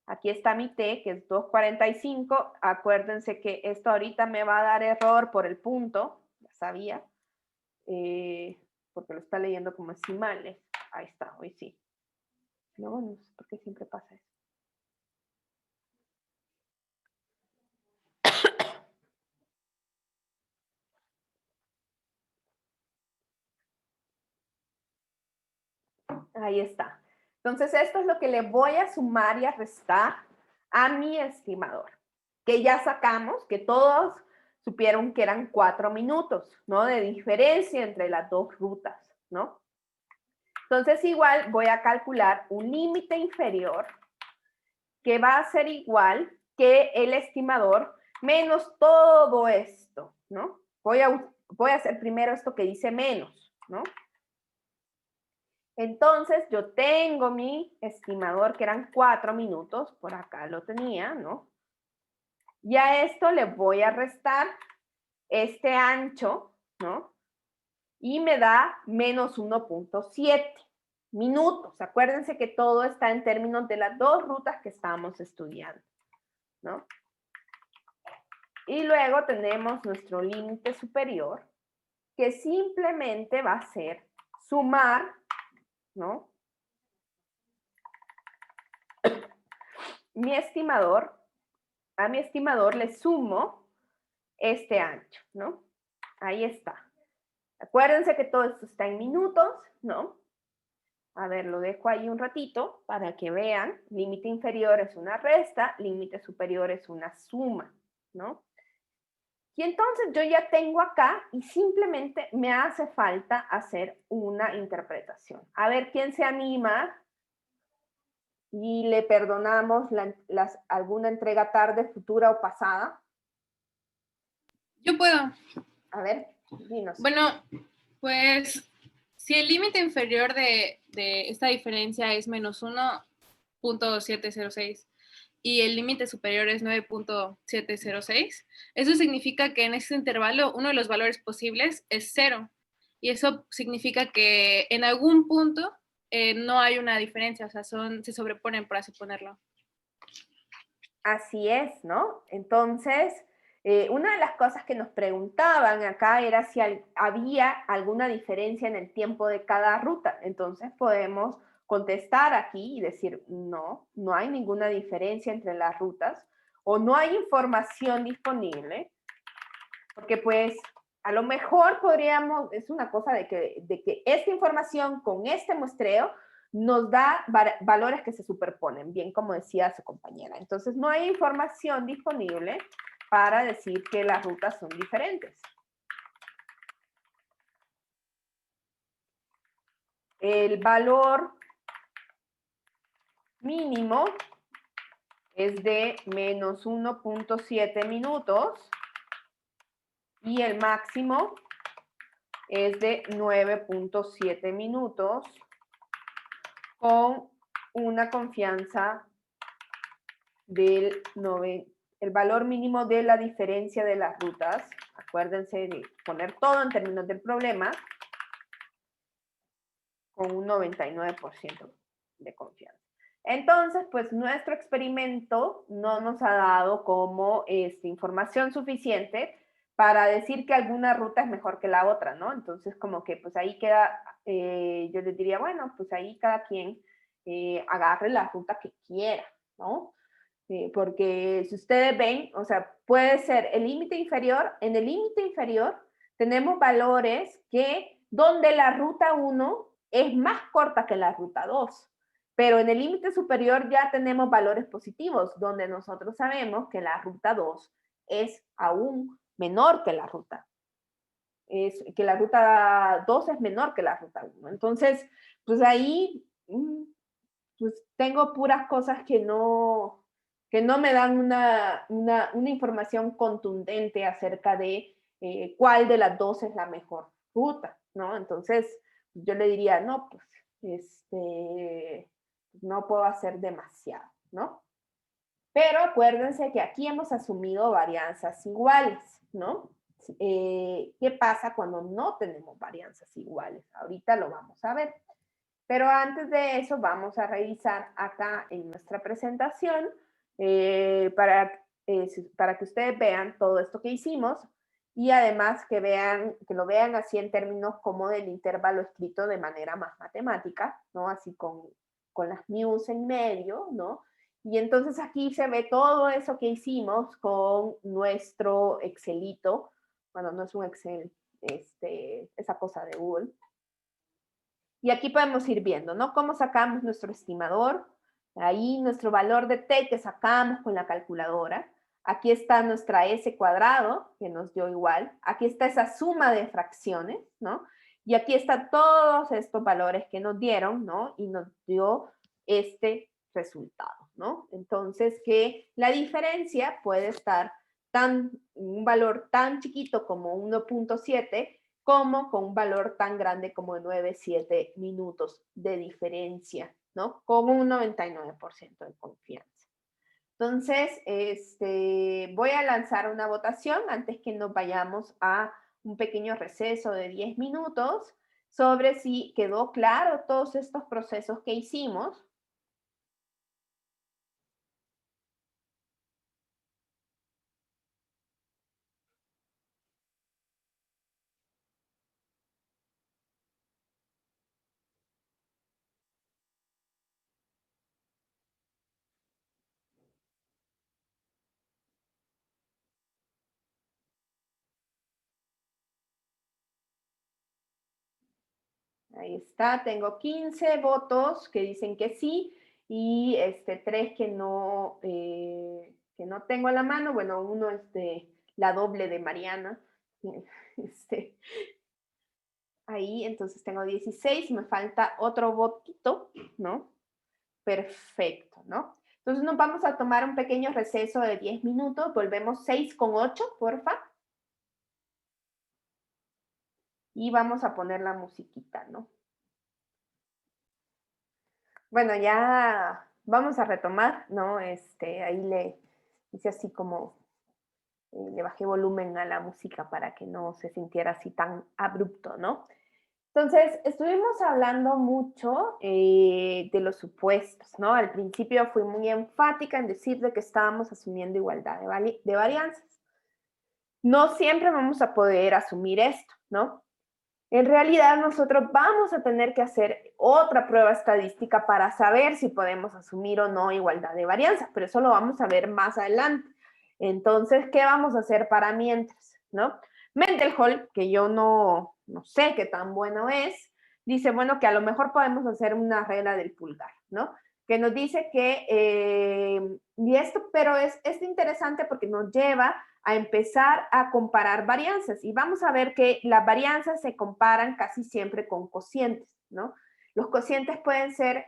Aquí está mi t, que es 2.45. Acuérdense que esto ahorita me va a dar error por el punto. Ya sabía. Porque lo está leyendo como decimales. Ahí está, hoy sí. No, no sé por qué siempre pasa eso. Ahí está. Entonces, esto es lo que le voy a sumar y a restar a mi estimador. Que ya sacamos, que todos supieron que eran 4 minutos, ¿no? De diferencia entre las dos rutas, ¿no? Entonces, igual voy a calcular un límite inferior que va a ser igual que el estimador menos todo esto, ¿no? Voy a hacer primero esto que dice menos, ¿no? Entonces, yo tengo mi estimador, que eran 4 minutos, por acá lo tenía, ¿no? Y a esto le voy a restar este ancho, ¿no? Y me da menos 1.7 minutos. Acuérdense que todo está en términos de las dos rutas que estamos estudiando, ¿no? Y luego tenemos nuestro límite superior, que simplemente va a ser sumar, ¿no? A mi estimador le sumo este ancho, ¿no? Ahí está. Acuérdense que todo esto está en minutos, ¿no? A ver, lo dejo ahí un ratito para que vean. Límite inferior es una resta, límite superior es una suma, ¿no? Y entonces yo ya tengo acá y simplemente me hace falta hacer una interpretación. A ver, ¿quién se anima? Y le perdonamos alguna entrega tarde, futura o pasada. Yo puedo. A ver, dinos. Bueno, pues si el límite inferior de esta diferencia es menos 1.706 y el límite superior es 9.706, eso significa que en este intervalo uno de los valores posibles es 0. Y eso significa que en algún punto no hay una diferencia, o sea, se sobreponen, por así ponerlo. Así es, ¿no? Entonces, una de las cosas que nos preguntaban acá era si había alguna diferencia en el tiempo de cada ruta. Entonces podemos contestar aquí y decir, no, no hay ninguna diferencia entre las rutas o no hay información disponible, porque pues a lo mejor podríamos, es una cosa de que esta información con este muestreo nos da valores que se superponen, bien como decía su compañera. Entonces, no hay información disponible para decir que las rutas son diferentes. El valor mínimo es de menos 1.7 minutos y el máximo es de 9.7 minutos con una confianza del el valor mínimo de la diferencia de las rutas. Acuérdense de poner todo en términos del problema con un 99% de confianza. Entonces, pues nuestro experimento no nos ha dado como información suficiente para decir que alguna ruta es mejor que la otra, ¿no? Entonces, como que pues ahí queda, yo les diría, bueno, pues ahí cada quien agarre la ruta que quiera, ¿no? Porque si ustedes ven, o sea, puede ser el límite inferior, en el límite inferior tenemos valores que donde la ruta 1 es más corta que la ruta 2, pero en el límite superior ya tenemos valores positivos, donde nosotros sabemos que la ruta 2 es aún menor que la ruta. Que la ruta 2 es menor que la ruta 1. Entonces, pues ahí pues tengo puras cosas que no me dan una información contundente acerca de cuál de las dos es la mejor ruta, ¿no? Entonces, yo le diría, no, pues, no puedo hacer demasiado, ¿no? Pero acuérdense que aquí hemos asumido varianzas iguales, ¿no? ¿Qué pasa cuando no tenemos varianzas iguales? Ahorita lo vamos a ver. Pero antes de eso vamos a revisar acá en nuestra presentación para que ustedes vean todo esto que hicimos y además que lo vean así en términos como del intervalo escrito de manera más matemática, ¿no? Así con las news en medio, ¿no? Y entonces aquí se ve todo eso que hicimos con nuestro Excelito. Bueno, no es un Excel, esa cosa de Google. Y aquí podemos ir viendo, ¿no? Cómo sacamos nuestro estimador. Ahí nuestro valor de t que sacamos con la calculadora. Aquí está nuestra s cuadrado, que nos dio igual. Aquí está esa suma de fracciones, ¿no? Y aquí están todos estos valores que nos dieron, ¿no? Y nos dio este resultado, ¿no? Entonces, que la diferencia puede estar un valor tan chiquito como 1.7 como con un valor tan grande como 9-7 minutos de diferencia, ¿no? Con un 99% de confianza. Entonces, voy a lanzar una votación antes que nos vayamos a un pequeño receso de 10 minutos sobre si quedó claro todos estos procesos que hicimos. Ahí está, tengo 15 votos que dicen que sí y 3 que no tengo a la mano. Bueno, uno es de la doble de Mariana. Ahí, entonces tengo 16, me falta otro votito, ¿no? Perfecto, ¿no? Entonces nos vamos a tomar un pequeño receso de 10 minutos, volvemos 6:08, porfa. Y vamos a poner la musiquita, ¿no? Bueno, ya vamos a retomar, ¿no? Ahí le hice así como, le bajé volumen a la música para que no se sintiera así tan abrupto, ¿no? Entonces, estuvimos hablando mucho de los supuestos, ¿no? Al principio fui muy enfática en decir de que estábamos asumiendo igualdad de varianzas. No siempre vamos a poder asumir esto, ¿no? En realidad nosotros vamos a tener que hacer otra prueba estadística para saber si podemos asumir o no igualdad de varianzas, pero eso lo vamos a ver más adelante. Entonces, ¿qué vamos a hacer para mientras? ¿No? Mendenhall, que yo no sé qué tan bueno es, dice, bueno, que a lo mejor podemos hacer una regla del pulgar, ¿no? Que nos dice que, y esto, pero es interesante porque nos lleva a empezar a comparar varianzas y vamos a ver que las varianzas se comparan casi siempre con cocientes, ¿no? Los cocientes pueden ser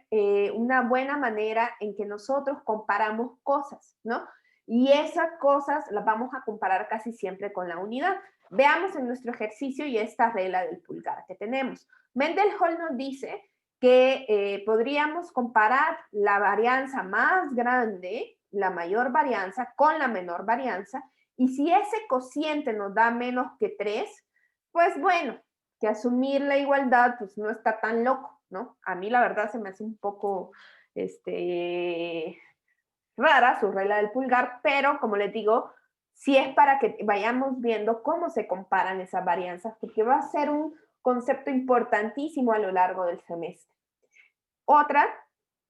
una buena manera en que nosotros comparamos cosas, ¿no? Y esas cosas las vamos a comparar casi siempre con la unidad. Veamos en nuestro ejercicio y esta regla del pulgar que tenemos. Mendenhall nos dice que podríamos comparar la varianza más grande, la mayor varianza, con la menor varianza, y si ese cociente nos da menos que 3, pues bueno, que asumir la igualdad pues no está tan loco, ¿no? A mí la verdad se me hace un poco rara su regla del pulgar, pero como les digo, sí es para que vayamos viendo cómo se comparan esas varianzas, porque va a ser un concepto importantísimo a lo largo del semestre. Otra,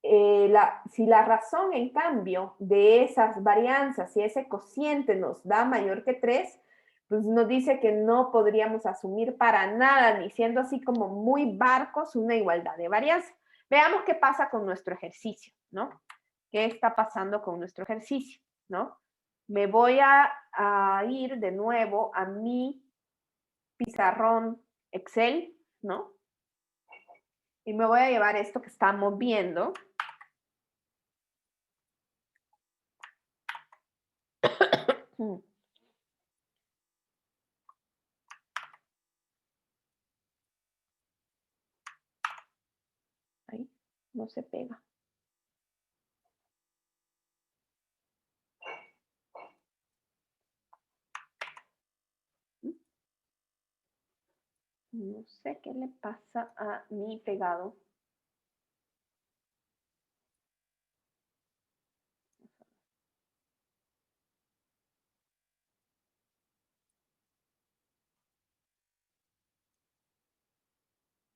si la razón, en cambio, de esas varianzas, si ese cociente nos da mayor que 3, pues nos dice que no podríamos asumir para nada, ni siendo así como muy barcos, una igualdad de varianza. Veamos qué pasa con nuestro ejercicio, ¿no? ¿Qué está pasando con nuestro ejercicio, ¿no? Me voy a ir de nuevo a mi pizarrón Excel, ¿no? Y me voy a llevar esto que estamos viendo. Ahí, no se pega. No sé qué le pasa a mi pegado.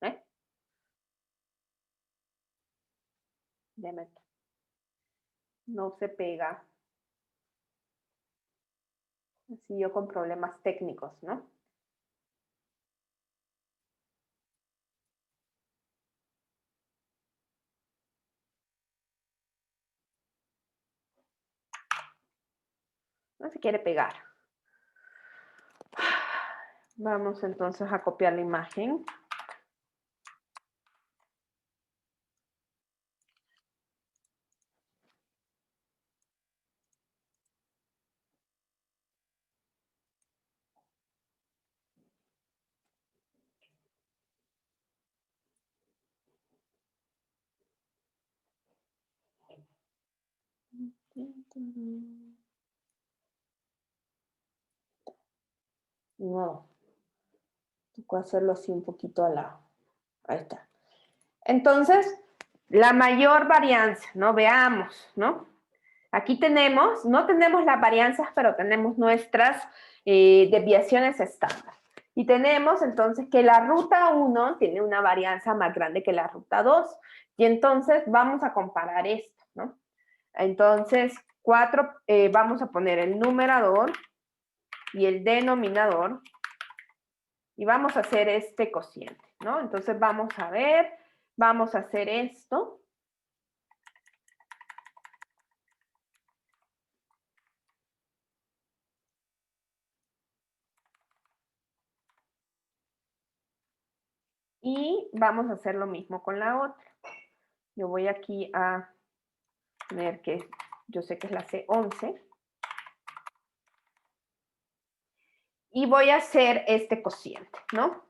¿Eh? Déjame. No se pega. Así yo con problemas técnicos, ¿no? No se quiere pegar. Vamos entonces a copiar la imagen. No, tocó hacerlo así un poquito al lado. Ahí está. Entonces, la mayor varianza, ¿no? Veamos, ¿no? Aquí tenemos, no tenemos las varianzas, pero tenemos nuestras desviaciones estándar. Y tenemos entonces que la ruta 1 tiene una varianza más grande que la ruta 2. Y entonces vamos a comparar esto, ¿no? Entonces, vamos a poner el numerador y el denominador y vamos a hacer este cociente, ¿no? Entonces vamos a ver, vamos a hacer esto. Y vamos a hacer lo mismo con la otra. Yo voy aquí a poner que yo sé que es la C11. Y voy a hacer este cociente, ¿no?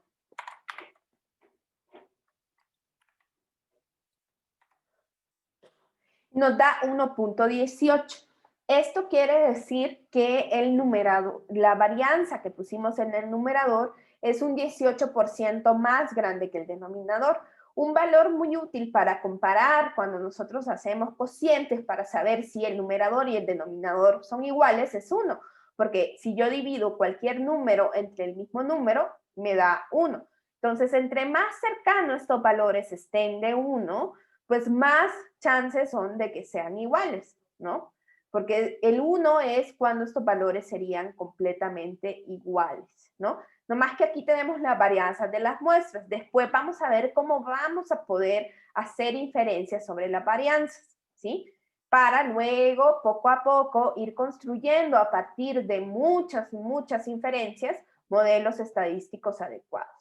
Nos da 1.18. Esto quiere decir que el numerador, la varianza que pusimos en el numerador es un 18% más grande que el denominador. Un valor muy útil para comparar cuando nosotros hacemos cocientes para saber si el numerador y el denominador son iguales es 1, porque si yo divido cualquier número entre el mismo número, me da 1. Entonces, entre más cercanos estos valores estén de 1, pues más chances son de que sean iguales, ¿no? Porque el 1 es cuando estos valores serían completamente iguales, ¿no? No más que aquí tenemos las varianzas de las muestras. Después vamos a ver cómo vamos a poder hacer inferencias sobre las varianzas, ¿sí? Para luego, poco a poco, ir construyendo a partir de muchas inferencias, modelos estadísticos adecuados.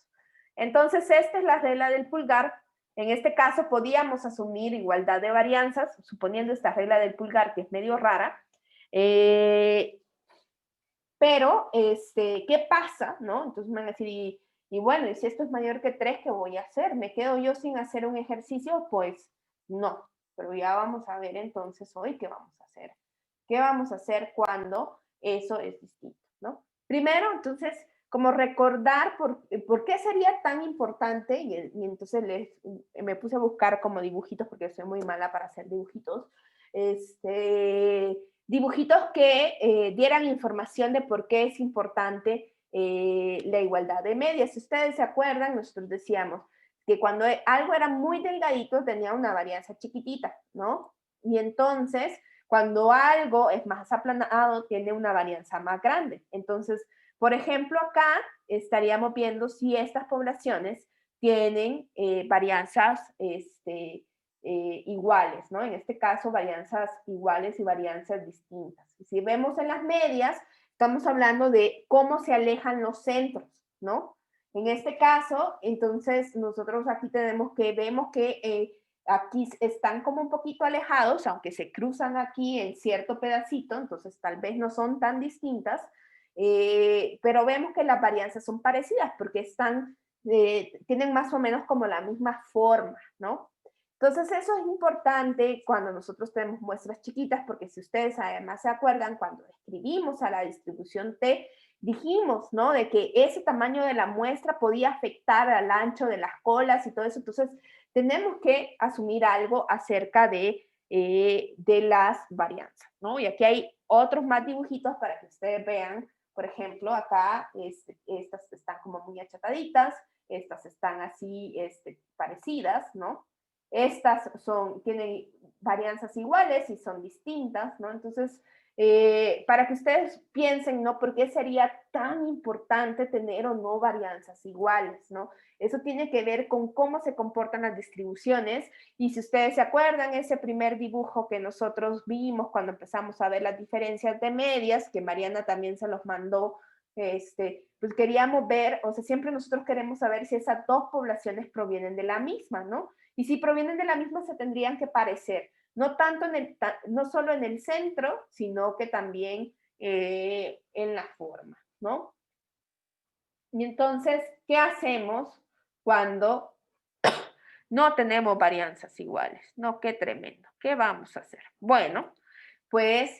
Entonces, esta es la regla del pulgar. En este caso, podíamos asumir igualdad de varianzas, suponiendo esta regla del pulgar, que es medio rara. Pero, ¿qué pasa? ¿No? Entonces me van a decir, y bueno, y si esto es mayor que 3, ¿qué voy a hacer? ¿Me quedo yo sin hacer un ejercicio? Pues no, pero ya vamos a ver entonces hoy qué vamos a hacer. ¿Qué vamos a hacer cuando eso es distinto? ¿No? Primero, entonces, como recordar por qué sería tan importante, y entonces me puse a buscar como dibujitos, porque soy muy mala para hacer dibujitos, dibujitos que dieran información de por qué es importante la igualdad de medias. Si ustedes se acuerdan, nosotros decíamos que cuando algo era muy delgadito tenía una varianza chiquitita, ¿no? Y entonces, cuando algo es más aplanado, tiene una varianza más grande. Entonces, por ejemplo, acá estaríamos viendo si estas poblaciones tienen varianzas iguales, ¿no? En este caso, varianzas iguales y varianzas distintas. Si vemos en las medias, estamos hablando de cómo se alejan los centros, ¿no? En este caso, entonces, nosotros aquí vemos que aquí están como un poquito alejados, aunque se cruzan aquí en cierto pedacito, entonces tal vez no son tan distintas, pero vemos que las varianzas son parecidas porque tienen más o menos como la misma forma, ¿no? Entonces eso es importante cuando nosotros tenemos muestras chiquitas, porque si ustedes además se acuerdan, cuando escribimos a la distribución T, dijimos, ¿no? De que ese tamaño de la muestra podía afectar al ancho de las colas y todo eso. Entonces, tenemos que asumir algo acerca de las varianzas, ¿no? Y aquí hay otros más dibujitos para que ustedes vean. Por ejemplo, acá estas están como muy achataditas, estas están así parecidas, ¿no? Estas tienen varianzas iguales y son distintas, ¿no? Entonces, para que ustedes piensen, ¿no? ¿Por qué sería tan importante tener o no varianzas iguales, ¿no? Eso tiene que ver con cómo se comportan las distribuciones, y si ustedes se acuerdan, ese primer dibujo que nosotros vimos cuando empezamos a ver las diferencias de medias, que Mariana también se los mandó, pues queríamos ver, o sea, siempre nosotros queremos saber si esas dos poblaciones provienen de la misma, ¿no? Y si provienen de la misma, se tendrían que parecer. No tanto no solo en el centro, sino que también en la forma, ¿no? Y entonces, ¿qué hacemos cuando no tenemos varianzas iguales? No, qué tremendo. ¿Qué vamos a hacer? Bueno, pues,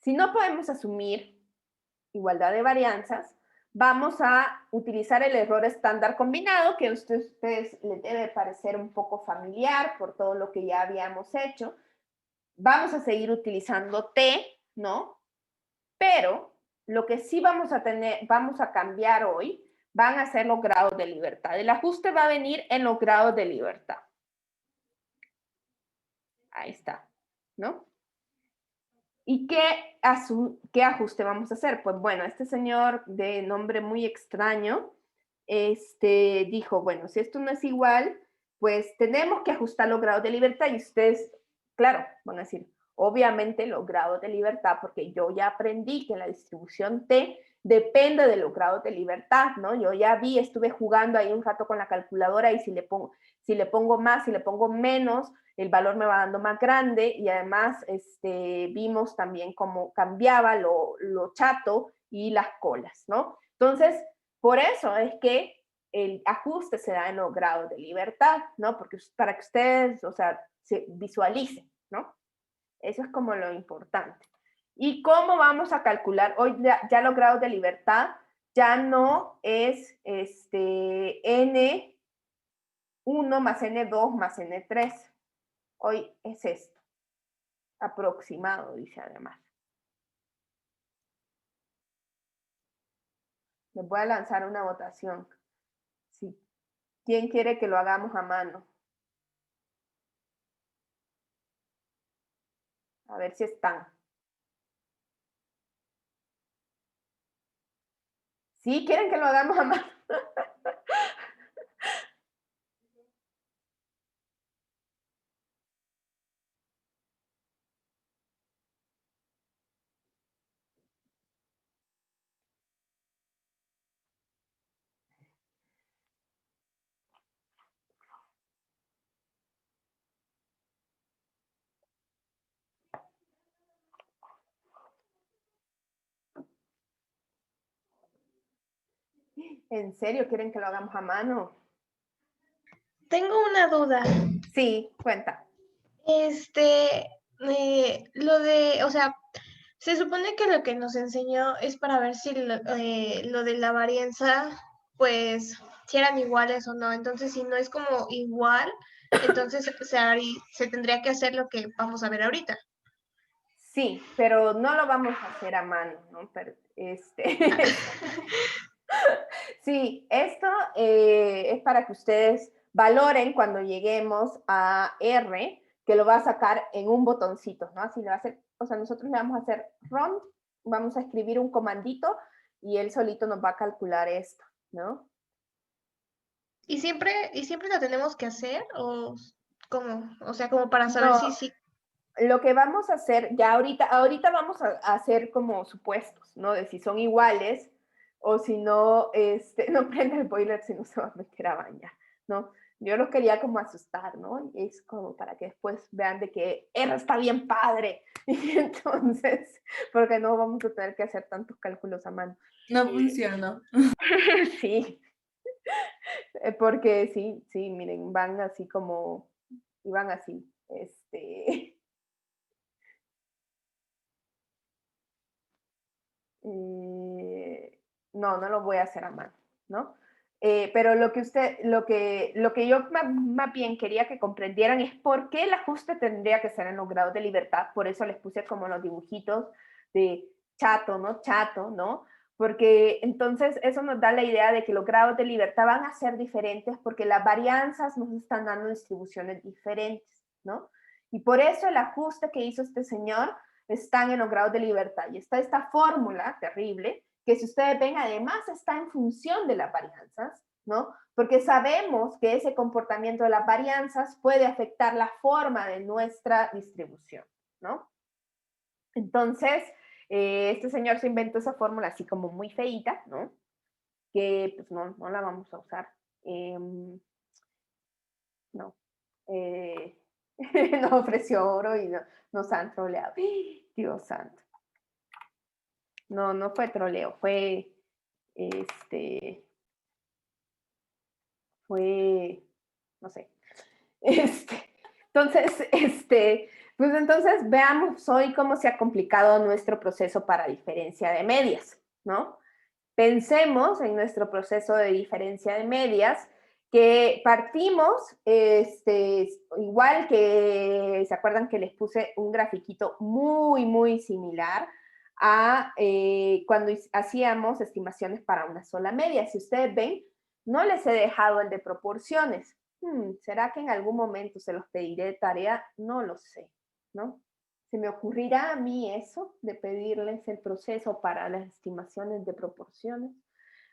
si no podemos asumir igualdad de varianzas, vamos a utilizar el error estándar combinado, que a ustedes les debe parecer un poco familiar por todo lo que ya habíamos hecho. Vamos a seguir utilizando T, ¿no? Pero lo que sí vamos a cambiar hoy, van a ser los grados de libertad. El ajuste va a venir en los grados de libertad. Ahí está, ¿no? ¿Y qué ajuste vamos a hacer? Pues bueno, este señor de nombre muy extraño, dijo, bueno, si esto no es igual, pues tenemos que ajustar los grados de libertad. Y ustedes, claro, van a decir, obviamente los grados de libertad, porque yo ya aprendí que la distribución T depende de los grados de libertad, ¿no? Yo ya estuve jugando ahí un rato con la calculadora, y si le pongo más, si le pongo menos, el valor me va dando más grande, y además vimos también cómo cambiaba lo chato y las colas, ¿no? Entonces, por eso es que el ajuste se da en los grados de libertad, ¿no? Porque para que ustedes, o sea, se visualicen, ¿no? Eso es como lo importante. ¿Y cómo vamos a calcular? Hoy ya los grados de libertad ya no es N1 más N2 más N3. Hoy es esto. Aproximado, dice además. Les voy a lanzar una votación. Sí. ¿Quién quiere que lo hagamos a mano? A ver si están. ¿Sí? ¿Quieren que lo hagamos a mano? ¿En serio quieren que lo hagamos a mano? Tengo una duda. Sí, cuenta. O sea, se supone que lo que nos enseñó es para ver si lo de la varianza, pues, si eran iguales o no. Entonces, si no es como igual, entonces se tendría que hacer lo que vamos a ver ahorita. Sí, pero no lo vamos a hacer a mano, ¿no? Pero, sí, esto es para que ustedes valoren cuando lleguemos a R, que lo va a sacar en un botoncito, ¿no? Así le va a hacer, o sea, nosotros le vamos a hacer run, vamos a escribir un comandito y él solito nos va a calcular esto, ¿no? ¿Y siempre lo tenemos que hacer? ¿O cómo? O sea, como para saber No, si sí. lo que vamos a hacer, ya ahorita vamos a hacer como supuestos, ¿no? De si son iguales o si no, no prende el boiler si no se va a meter a bañar, ¿no? Yo los quería como asustar, ¿no? Y es como para que después vean de que R está bien padre. Y entonces, porque no vamos a tener que hacer tantos cálculos a mano. No funcionó. Sí, porque sí, miren, van así como, y van así, no lo voy a hacer a mano, ¿no? Pero lo que yo más bien quería que comprendieran es por qué el ajuste tendría que ser en los grados de libertad. Por eso les puse como los dibujitos de chato, ¿no? Chato, ¿no? Porque entonces eso nos da la idea de que los grados de libertad van a ser diferentes porque las varianzas nos están dando distribuciones diferentes, ¿no? Y por eso el ajuste que hizo este señor están en los grados de libertad. Y está esta fórmula terrible que si ustedes ven, además está en función de las varianzas, ¿no? Porque sabemos que ese comportamiento de las varianzas puede afectar la forma de nuestra distribución, ¿no? Entonces, este señor se inventó esa fórmula así como muy feíta, ¿no? Que pues no la vamos a usar. No. Nos ofreció oro y nos han troleado. Dios santo. No fue troleo, fue no sé. Entonces, pues entonces veamos hoy cómo se ha complicado nuestro proceso para diferencia de medias, ¿no? Pensemos en nuestro proceso de diferencia de medias, que partimos, igual que, ¿se acuerdan que les puse un grafiquito muy similar a cuando hacíamos estimaciones para una sola media? Si ustedes ven, no les he dejado el de proporciones. ¿Será que en algún momento se los pediré de tarea? No lo sé, ¿no? ¿Se me ocurrirá a mí eso de pedirles el proceso para las estimaciones de proporciones?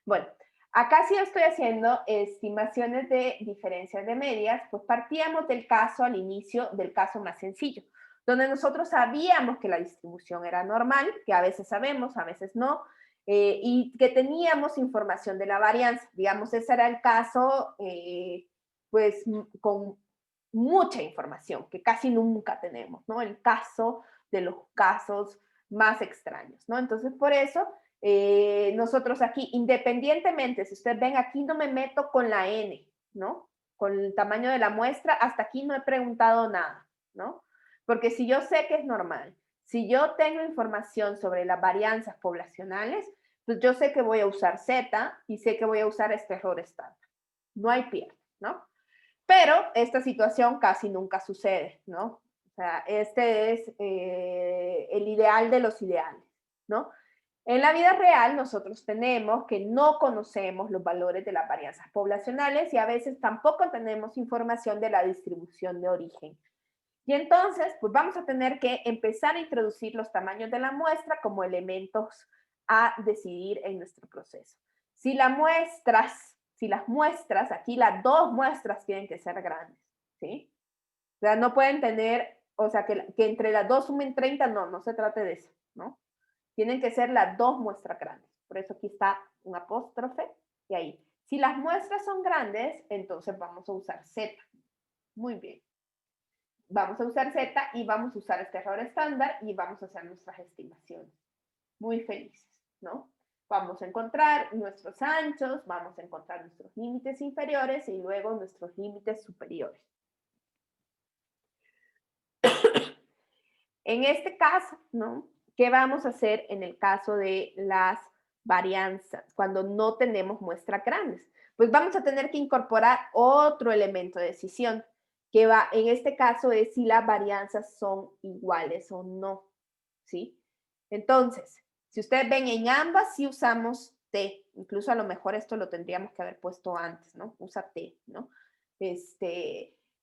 Bueno, acá sí estoy haciendo estimaciones de diferencias de medias, pues partíamos del caso al inicio del caso más sencillo, donde nosotros sabíamos que la distribución era normal, que a veces sabemos, a veces no, y que teníamos información de la varianza. Digamos, ese era el caso, pues, con mucha información, que casi nunca tenemos, ¿no? El caso de los casos más extraños, ¿no? Entonces, por eso, nosotros aquí, independientemente, si ustedes ven, aquí no me meto con la N, ¿no? Con el tamaño de la muestra, hasta aquí no he preguntado nada, ¿no? Porque si yo sé que es normal, si yo tengo información sobre las varianzas poblacionales, pues yo sé que voy a usar Z y sé que voy a usar este error estándar. No hay pierde, ¿no? Pero esta situación casi nunca sucede, ¿no? O sea, este es el ideal de los ideales, ¿no? En la vida real nosotros tenemos que no conocemos los valores de las varianzas poblacionales y a veces tampoco tenemos información de la distribución de origen. Y entonces, pues vamos a tener que empezar a introducir los tamaños de la muestra como elementos a decidir en nuestro proceso. Si las muestras, aquí las dos muestras tienen que ser grandes, ¿sí? O sea, no pueden tener, o sea, que entre las dos sumen 30, no se trate de eso, ¿no? Tienen que ser las dos muestras grandes. Por eso aquí está un apóstrofe y ahí. Si las muestras son grandes, entonces vamos a usar Z. Muy bien. Vamos a usar Z y vamos a usar este error estándar y vamos a hacer nuestras estimaciones. Muy felices, ¿no? Vamos a encontrar nuestros anchos, vamos a encontrar nuestros límites inferiores y luego nuestros límites superiores. En este caso, ¿no? ¿Qué vamos a hacer en el caso de las varianzas cuando no tenemos muestras grandes? Pues vamos a tener que incorporar otro elemento de decisión, que va, en este caso es si las varianzas son iguales o no, ¿sí? Entonces, si ustedes ven, en ambas sí usamos T, incluso a lo mejor esto lo tendríamos que haber puesto antes, ¿no? Usa T, ¿no?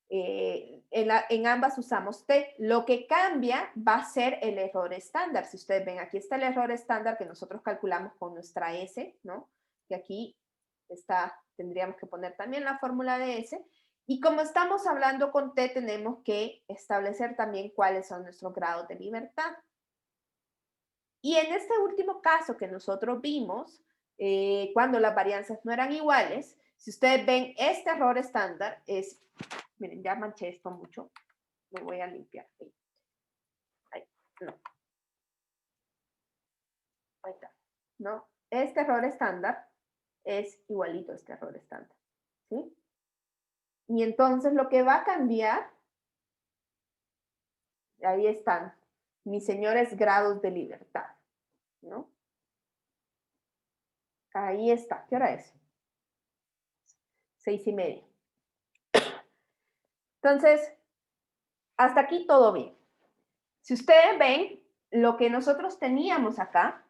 En ambas usamos T. Lo que cambia va a ser el error estándar. Si ustedes ven, aquí está el error estándar que nosotros calculamos con nuestra S, ¿no? Que aquí está, tendríamos que poner también la fórmula de S. Y como estamos hablando con T, tenemos que establecer también cuáles son nuestros grados de libertad. Y en este último caso que nosotros vimos, cuando las varianzas no eran iguales, si ustedes ven, este error estándar es, miren, ya manché esto mucho, lo voy a limpiar. Ahí, no. Ahí está, ¿no? Este error estándar es igualito a este error estándar, ¿sí? Y entonces lo que va a cambiar, ahí están mis señores grados de libertad, ¿no? Ahí está. ¿Qué hora es? 6:30. Entonces, hasta aquí todo bien. Si ustedes ven lo que nosotros teníamos acá,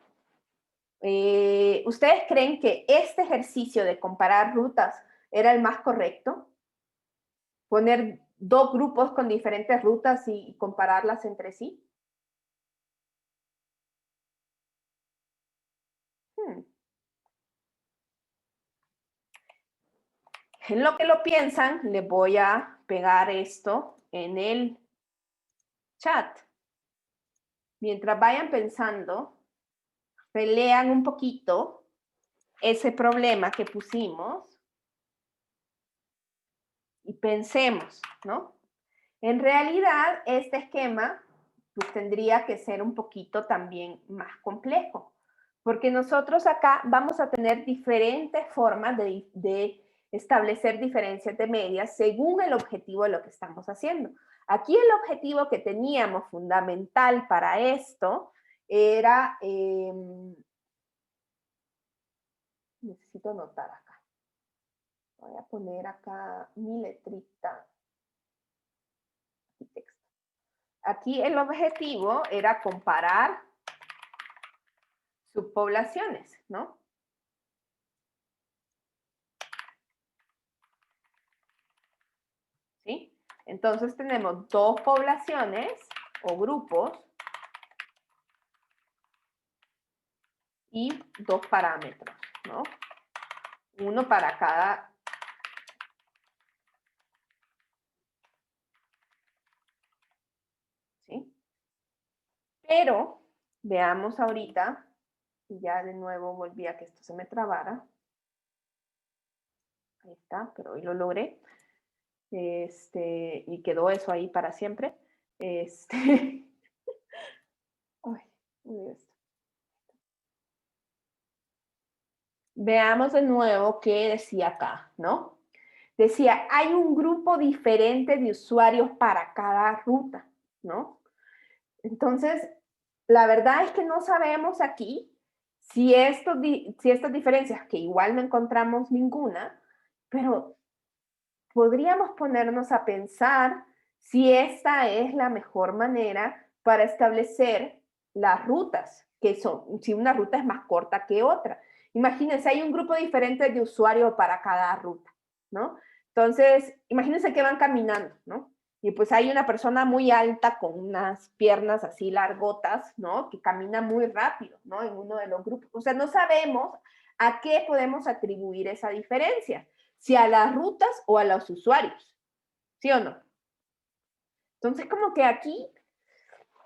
¿ustedes creen que este ejercicio de comparar rutas era el más correcto? Poner dos grupos con diferentes rutas y compararlas entre sí. En lo que lo piensan, les voy a pegar esto en el chat. Mientras vayan pensando, relean un poquito ese problema que pusimos y pensemos, ¿no? En realidad, este esquema pues tendría que ser un poquito también más complejo, porque nosotros acá vamos a tener diferentes formas de establecer diferencias de medias según el objetivo de lo que estamos haciendo. Aquí el objetivo que teníamos fundamental para esto era, necesito anotar acá, voy a poner acá mi letrita. Aquí el objetivo era comparar subpoblaciones, ¿no? ¿Sí? Entonces tenemos dos poblaciones o grupos y dos parámetros, ¿no? Uno para cada. ¿Sí? Pero veamos ahorita, y ya de nuevo volví a que esto se me trabara. Ahí está, pero hoy lo logré. Y quedó eso ahí para siempre. Ay, veamos de nuevo qué decía acá, ¿no? Decía, hay un grupo diferente de usuarios para cada ruta, ¿no? Entonces, la verdad es que no sabemos aquí si estas diferencias, que igual no encontramos ninguna, pero podríamos ponernos a pensar si esta es la mejor manera para establecer las rutas, que son, si una ruta es más corta que otra. Imagínense, hay un grupo diferente de usuarios para cada ruta, ¿no? Entonces, imagínense que van caminando, ¿no? Y pues hay una persona muy alta con unas piernas así largotas, ¿no? Que camina muy rápido, ¿no? En uno de los grupos. O sea, no sabemos a qué podemos atribuir esa diferencia, si a las rutas o a los usuarios, ¿sí o no? Entonces, como que aquí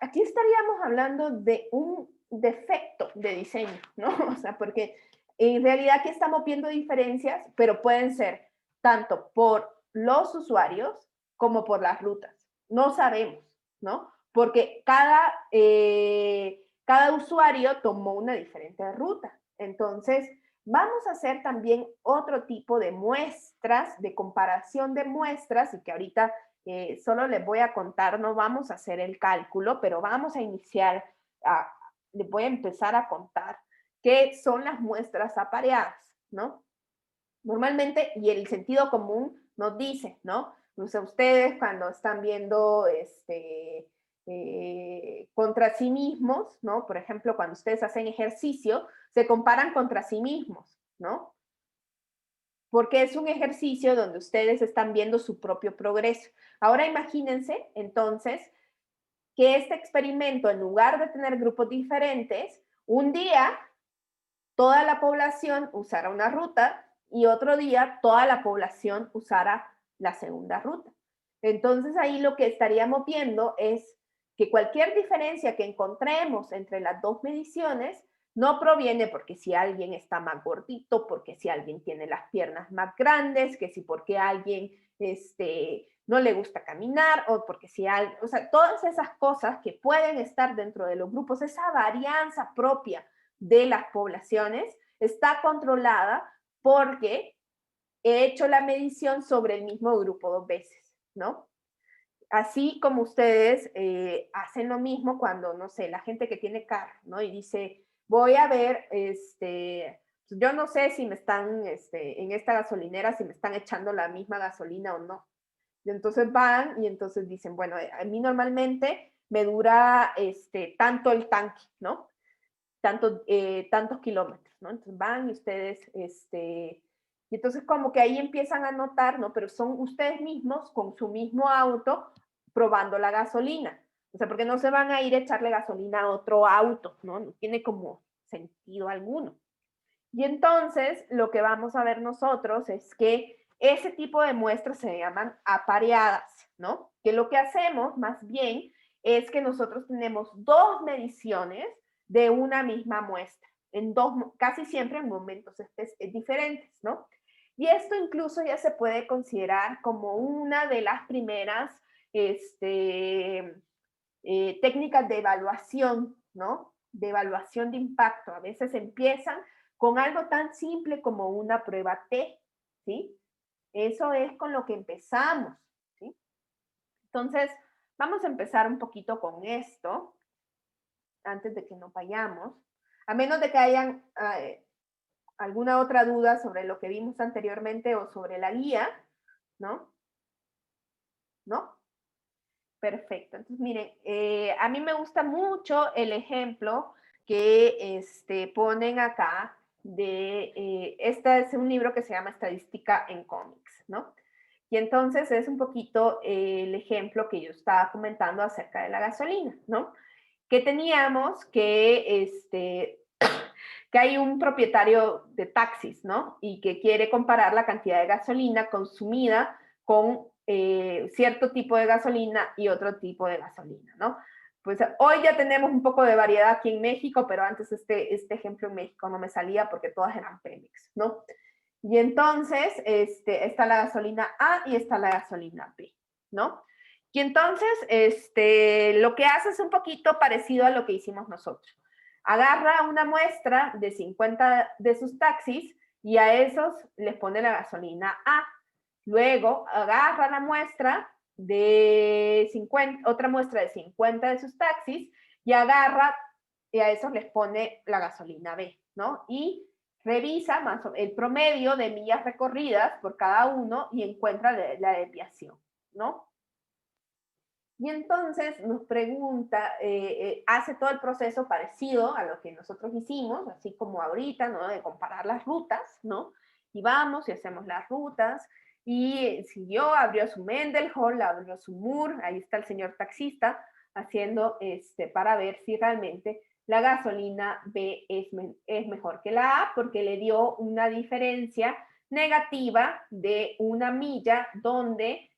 estaríamos hablando de un defecto de diseño, ¿no? O sea, porque en realidad aquí estamos viendo diferencias, pero pueden ser tanto por los usuarios como por las rutas. No sabemos, ¿no? Porque cada usuario tomó una diferente ruta. Entonces, vamos a hacer también otro tipo de muestras, de comparación de muestras, y que ahorita solo les voy a contar, no vamos a hacer el cálculo, pero vamos a iniciar, les voy a empezar a contar qué son las muestras apareadas, ¿no? Normalmente, y el sentido común nos dice, ¿no? O sea, ustedes cuando están viendo contra sí mismos, ¿no? Por ejemplo, cuando ustedes hacen ejercicio, se comparan contra sí mismos, ¿no? Porque es un ejercicio donde ustedes están viendo su propio progreso. Ahora imagínense, entonces, que este experimento, en lugar de tener grupos diferentes, un día toda la población usara una ruta y otro día toda la población usara la segunda ruta. Entonces ahí lo que estaríamos viendo es que cualquier diferencia que encontremos entre las dos mediciones no proviene porque si alguien está más gordito, porque si alguien tiene las piernas más grandes, que si porque alguien no le gusta caminar, o porque si alguien, o sea, todas esas cosas que pueden estar dentro de los grupos, esa varianza propia de las poblaciones está controlada porque he hecho la medición sobre el mismo grupo 2 veces, ¿no? Así como ustedes hacen lo mismo cuando, no sé, la gente que tiene carro, ¿no? Y dice, voy a ver Yo no sé si me están, en esta gasolinera, si me están echando la misma gasolina o no. Y entonces van y entonces dicen, bueno, a mí normalmente me dura tanto el tanque, ¿no? Tantos kilómetros, ¿no? Entonces van y ustedes, y entonces como que ahí empiezan a notar, ¿no? Pero son ustedes mismos con su mismo auto probando la gasolina. O sea, porque no se van a ir a echarle gasolina a otro auto, ¿no? No tiene como sentido alguno. Y entonces lo que vamos a ver nosotros es que ese tipo de muestras se llaman apareadas, ¿no? Que lo que hacemos más bien es que nosotros tenemos dos mediciones de una misma muestra, casi siempre en momentos diferentes, ¿no? Y esto incluso ya se puede considerar como una de las primeras técnicas de evaluación, ¿no? De evaluación de impacto. A veces empiezan con algo tan simple como una prueba T, ¿sí? Eso es con lo que empezamos, ¿sí? Entonces, vamos a empezar un poquito con esto, antes de que nos vayamos, a menos de que hayan alguna otra duda sobre lo que vimos anteriormente o sobre la guía, ¿no? ¿No? Perfecto. Entonces, miren, a mí me gusta mucho el ejemplo que ponen acá este es un libro que se llama Estadística en Cómics, ¿no? Y entonces es un poquito el ejemplo que yo estaba comentando acerca de la gasolina, ¿no? Que teníamos que hay un propietario de taxis, ¿no? Y que quiere comparar la cantidad de gasolina consumida con cierto tipo de gasolina y otro tipo de gasolina, ¿no? Pues hoy ya tenemos un poco de variedad aquí en México, pero antes este ejemplo en México no me salía porque todas eran Pemex, ¿no? Y entonces está la gasolina A y está la gasolina B, ¿no? Y entonces lo que hace es un poquito parecido a lo que hicimos nosotros. Agarra una muestra de 50 de sus taxis y a esos les pone la gasolina A. Luego agarra la muestra de 50, otra muestra de 50 de sus taxis y agarra y a esos les pone la gasolina B, ¿no? Y revisa más el promedio de millas recorridas por cada uno y encuentra la desviación, ¿no? Y entonces nos pregunta, hace todo el proceso parecido a lo que nosotros hicimos, así como ahorita, ¿no? De comparar las rutas, ¿no? Y vamos y hacemos las rutas, y siguió, abrió su Mendenhall, abrió su Moore, ahí está el señor taxista, haciendo para ver si realmente la gasolina B es mejor que la A, porque le dio una diferencia negativa de una milla donde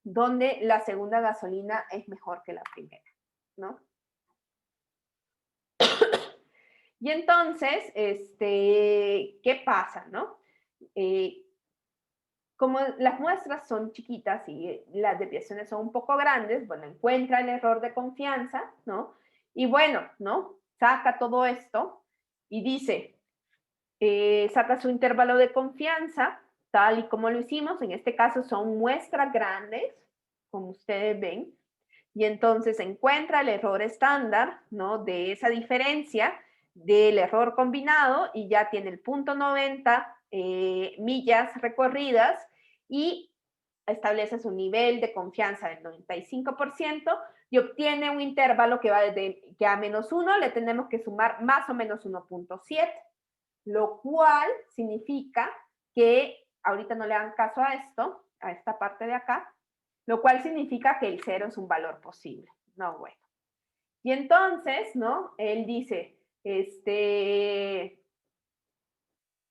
donde la segunda gasolina es mejor que la primera, ¿no? Y entonces, ¿qué pasa, no? Como las muestras son chiquitas y las desviaciones son un poco grandes, bueno, encuentra el error de confianza, ¿no? Y bueno, ¿no? Saca todo esto y dice, saca su intervalo de confianza, tal y como lo hicimos, en este caso son muestras grandes, como ustedes ven, y entonces encuentra el error estándar, ¿no? De esa diferencia del error combinado y ya tiene el punto 90 millas recorridas y establece su nivel de confianza del 95% y obtiene un intervalo que va desde que a -1 le tenemos que sumar más o menos 1.7, lo cual significa que, ahorita no le hagan caso a esto, a esta parte de acá, lo cual significa que el 0 es un valor posible. No, bueno. Y entonces, ¿no? Él dice,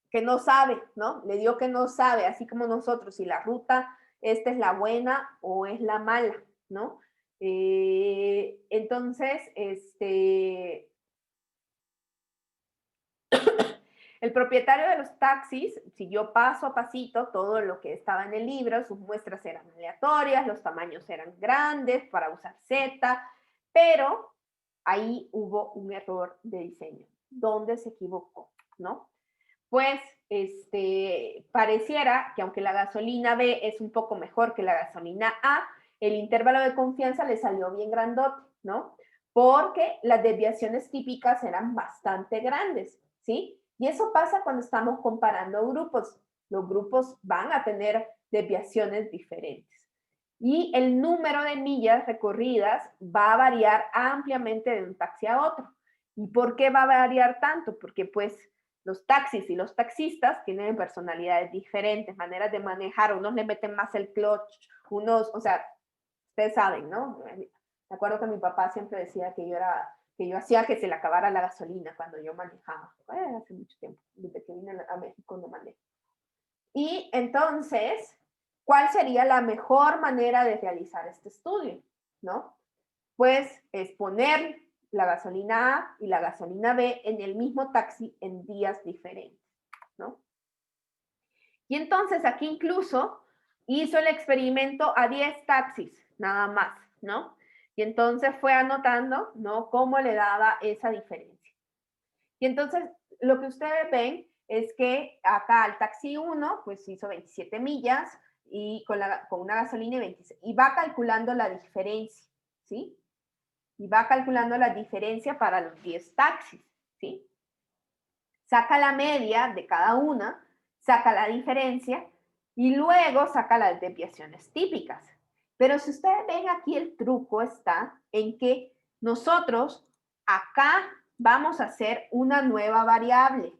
que no sabe, ¿no? Le dio que no sabe, así como nosotros, si la ruta, esta es la buena o es la mala, ¿no? Entonces, el propietario de los taxis siguió paso a pasito todo lo que estaba en el libro, sus muestras eran aleatorias, los tamaños eran grandes para usar Z, pero ahí hubo un error de diseño. ¿Dónde se equivocó? ¿No? Pues pareciera que aunque la gasolina B es un poco mejor que la gasolina A, el intervalo de confianza le salió bien grandote, ¿no? porque las desviaciones típicas eran bastante grandes, ¿sí? Y eso pasa cuando estamos comparando grupos. Los grupos van a tener desviaciones diferentes. Y el número de millas recorridas va a variar ampliamente de un taxi a otro. ¿Y por qué va a variar tanto? Porque pues los taxis y los taxistas tienen personalidades diferentes, maneras de manejar, unos le meten más el clutch, unos, o sea, ustedes saben, ¿no? Me acuerdo que mi papá siempre decía que yo hacía que se le acabara la gasolina cuando yo manejaba. Hace mucho tiempo, desde que vine a México no manejo. Y entonces, ¿cuál sería la mejor manera de realizar este estudio? ¿No? Pues es poner la gasolina A y la gasolina B en el mismo taxi en días diferentes, ¿no? Y entonces aquí incluso hizo el experimento a 10 taxis, nada más, ¿no? Y entonces fue anotando, ¿no? Cómo le daba esa diferencia. Y entonces lo que ustedes ven es que acá el taxi 1, pues hizo 27 millas y con una gasolina de 26. Y va calculando la diferencia, ¿sí? Y va calculando la diferencia para los 10 taxis, ¿sí? Saca la media de cada una, saca la diferencia y luego saca las desviaciones típicas. Pero si ustedes ven aquí, el truco está en que nosotros acá vamos a hacer una nueva variable,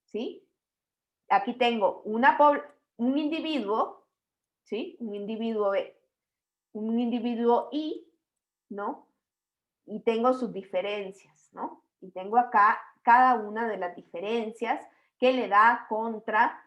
¿sí? Aquí tengo un individuo, ¿sí? Un individuo I, ¿no? Y tengo sus diferencias, ¿no? Y tengo acá cada una de las diferencias que le da contra,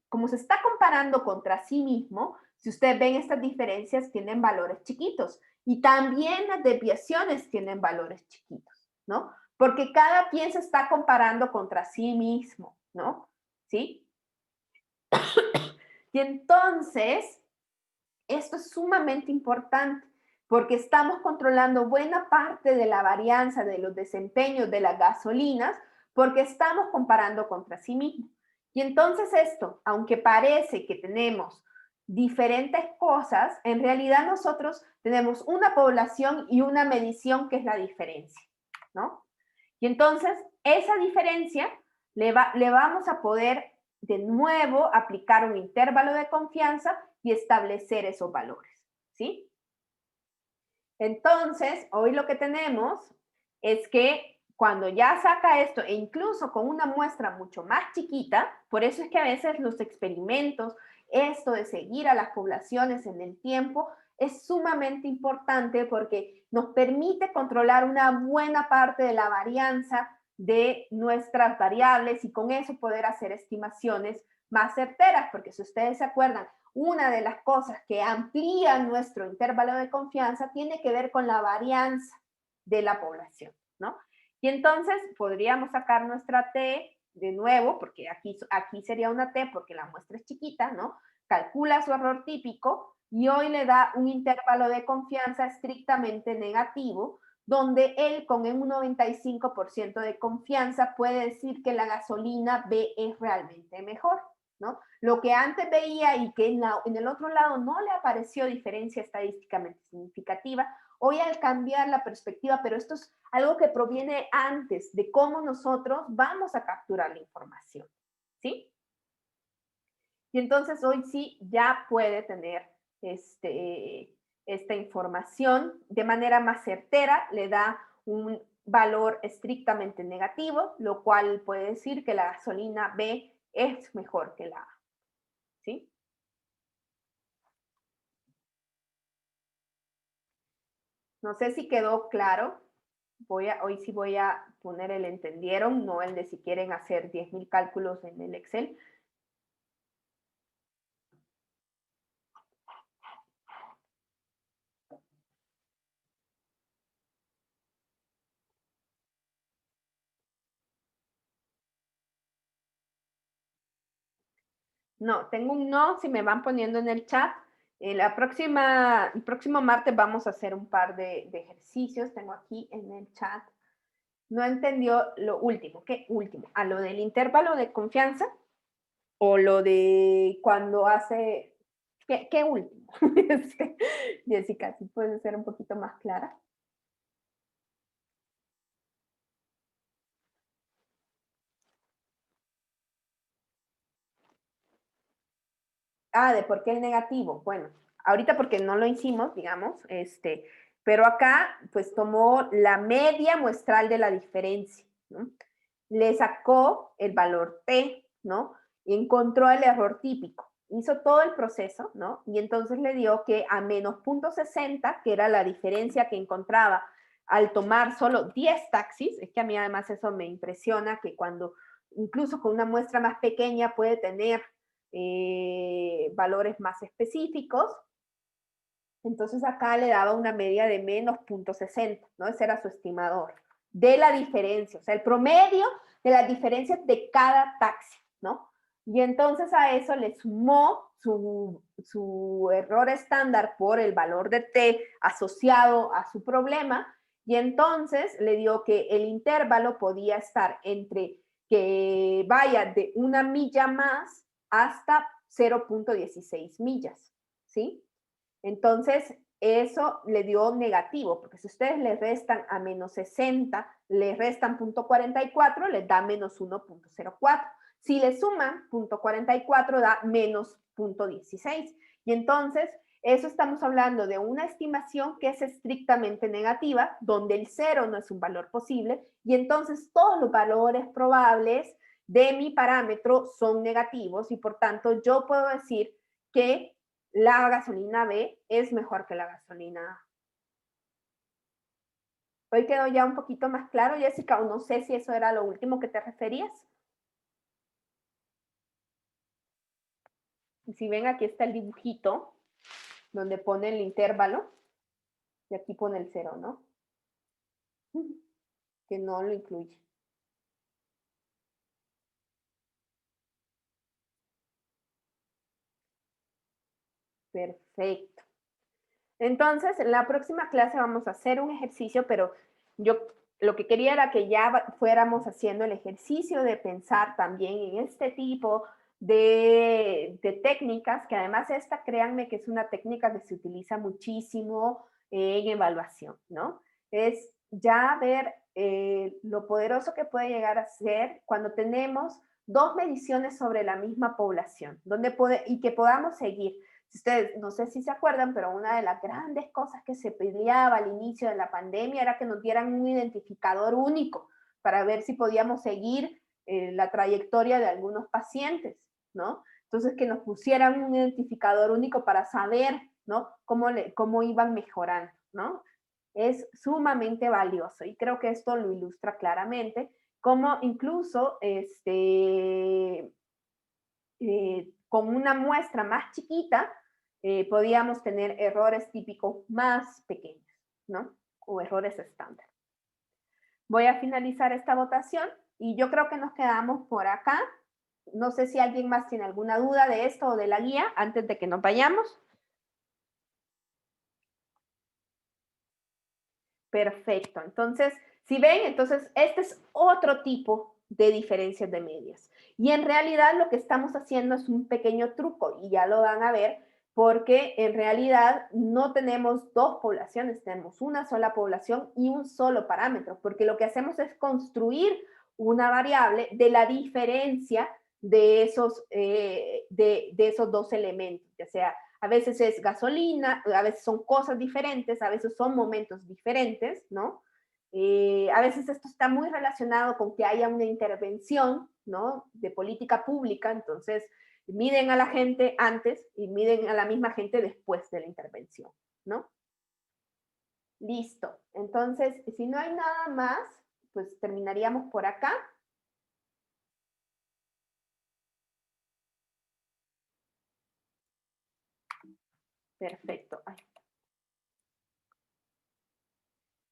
como se está comparando contra sí mismo, si ustedes ven estas diferencias tienen valores chiquitos y también las desviaciones tienen valores chiquitos, ¿no? Porque cada quien se está comparando contra sí mismo, ¿no? ¿Sí? Y entonces, esto es sumamente importante porque estamos controlando buena parte de la varianza de los desempeños de las gasolinas porque estamos comparando contra sí mismo. Y entonces esto, aunque parece que tenemos diferentes cosas, en realidad nosotros tenemos una población y una medición que es la diferencia, ¿no? Y entonces esa diferencia le vamos a poder de nuevo aplicar un intervalo de confianza y establecer esos valores, ¿sí? Entonces, hoy lo que tenemos es que cuando ya saca esto, e incluso con una muestra mucho más chiquita, por eso es que a veces los experimentos, esto de seguir a las poblaciones en el tiempo, es sumamente importante porque nos permite controlar una buena parte de la varianza de nuestras variables y con eso poder hacer estimaciones más certeras, porque si ustedes se acuerdan, una de las cosas que amplía nuestro intervalo de confianza tiene que ver con la varianza de la población, ¿no? Y entonces podríamos sacar nuestra T de nuevo, porque aquí sería una T porque la muestra es chiquita, ¿no? Calcula su error típico y hoy le da un intervalo de confianza estrictamente negativo, donde él con un 95% de confianza puede decir que la gasolina B es realmente mejor, ¿no? Lo que antes veía y que en el otro lado no le apareció diferencia estadísticamente significativa, hoy al cambiar la perspectiva, pero esto es algo que proviene antes de cómo nosotros vamos a capturar la información, ¿sí? Y entonces hoy sí ya puede tener esta información de manera más certera, le da un valor estrictamente negativo, lo cual puede decir que la gasolina B es mejor que la A, ¿sí? No sé si quedó claro. Hoy sí voy a poner el entendieron, no el de si quieren hacer 10,000 cálculos en el Excel. No, tengo un no, si me van poniendo en el chat. El próximo martes vamos a hacer un par de ejercicios. Tengo aquí en el chat. No entendió lo último. ¿Qué último? ¿A lo del intervalo de confianza? ¿O lo de cuando hace ¿Qué último? Jessica, si puedes ser un poquito más clara. De por qué el negativo. Bueno, ahorita porque no lo hicimos, digamos, pero acá pues tomó la media muestral de la diferencia, ¿no? Le sacó el valor T, ¿no? Y encontró el error típico. Hizo todo el proceso, ¿no? Y entonces le dio que a menos 0.60, que era la diferencia que encontraba al tomar solo 10 taxis, es que a mí además eso me impresiona, que cuando incluso con una muestra más pequeña puede tener valores más específicos. Entonces acá le daba una media de menos 0.60, ¿no? Ese era su estimador de la diferencia, o sea, el promedio de las diferencias de cada taxi, ¿no? Y entonces a eso le sumó su error estándar por el valor de T asociado a su problema, y entonces le dio que el intervalo podía estar entre que vaya de 1 milla más hasta 0.16 millas, ¿sí? Entonces, eso le dio negativo, porque si ustedes le restan a menos 60, le restan 0.44, les da menos 1.04. Si le suman 0.44, da menos 0.16. Y entonces, eso estamos hablando de una estimación que es estrictamente negativa, donde el 0 no es un valor posible, y entonces todos los valores probables de mi parámetro son negativos, y por tanto yo puedo decir que la gasolina B es mejor que la gasolina A. Hoy quedó ya un poquito más claro, Jessica, o no sé si eso era lo último que te referías. Y si ven, aquí está el dibujito donde pone el intervalo y aquí pone el 0, ¿no? Que no lo incluye. Perfecto. Entonces, en la próxima clase vamos a hacer un ejercicio, pero yo lo que quería era que ya fuéramos haciendo el ejercicio de pensar también en este tipo de técnicas, que además esta, créanme que es una técnica que se utiliza muchísimo en evaluación, ¿no? Es ya ver lo poderoso que puede llegar a ser cuando tenemos dos mediciones sobre la misma población, y que podamos seguir. Ustedes, no sé si se acuerdan, pero una de las grandes cosas que se peleaba al inicio de la pandemia era que nos dieran un identificador único para ver si podíamos seguir la trayectoria de algunos pacientes, ¿no? Entonces, que nos pusieran un identificador único para saber, ¿no? Cómo iban mejorando, ¿no? Es sumamente valioso, y creo que esto lo ilustra claramente, como incluso con una muestra más chiquita, podíamos tener errores típicos más pequeños, ¿no? O errores estándar. Voy a finalizar esta votación y yo creo que nos quedamos por acá. No sé si alguien más tiene alguna duda de esto o de la guía antes de que nos vayamos. Perfecto. Entonces, si ven, entonces este es otro tipo de diferencias de medias. Y en realidad lo que estamos haciendo es un pequeño truco, y ya lo van a ver, porque en realidad no tenemos dos poblaciones, tenemos una sola población y un solo parámetro, porque lo que hacemos es construir una variable de la diferencia de esos dos elementos, ya sea a veces es gasolina, a veces son cosas diferentes, a veces son momentos diferentes, ¿no? A veces esto está muy relacionado con que haya una intervención, ¿no? De política pública, entonces miden a la gente antes y miden a la misma gente después de la intervención, ¿no? Listo. Entonces, si no hay nada más, pues terminaríamos por acá. Perfecto. Ay.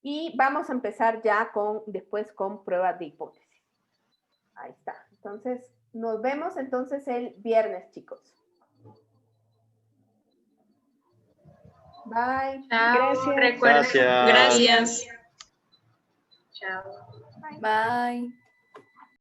Y vamos a empezar ya después con pruebas de hipótesis. Ahí está. Entonces, nos vemos entonces el viernes, chicos. Bye. Chao. Recuerden. Gracias. Gracias. Chao. Bye. Bye.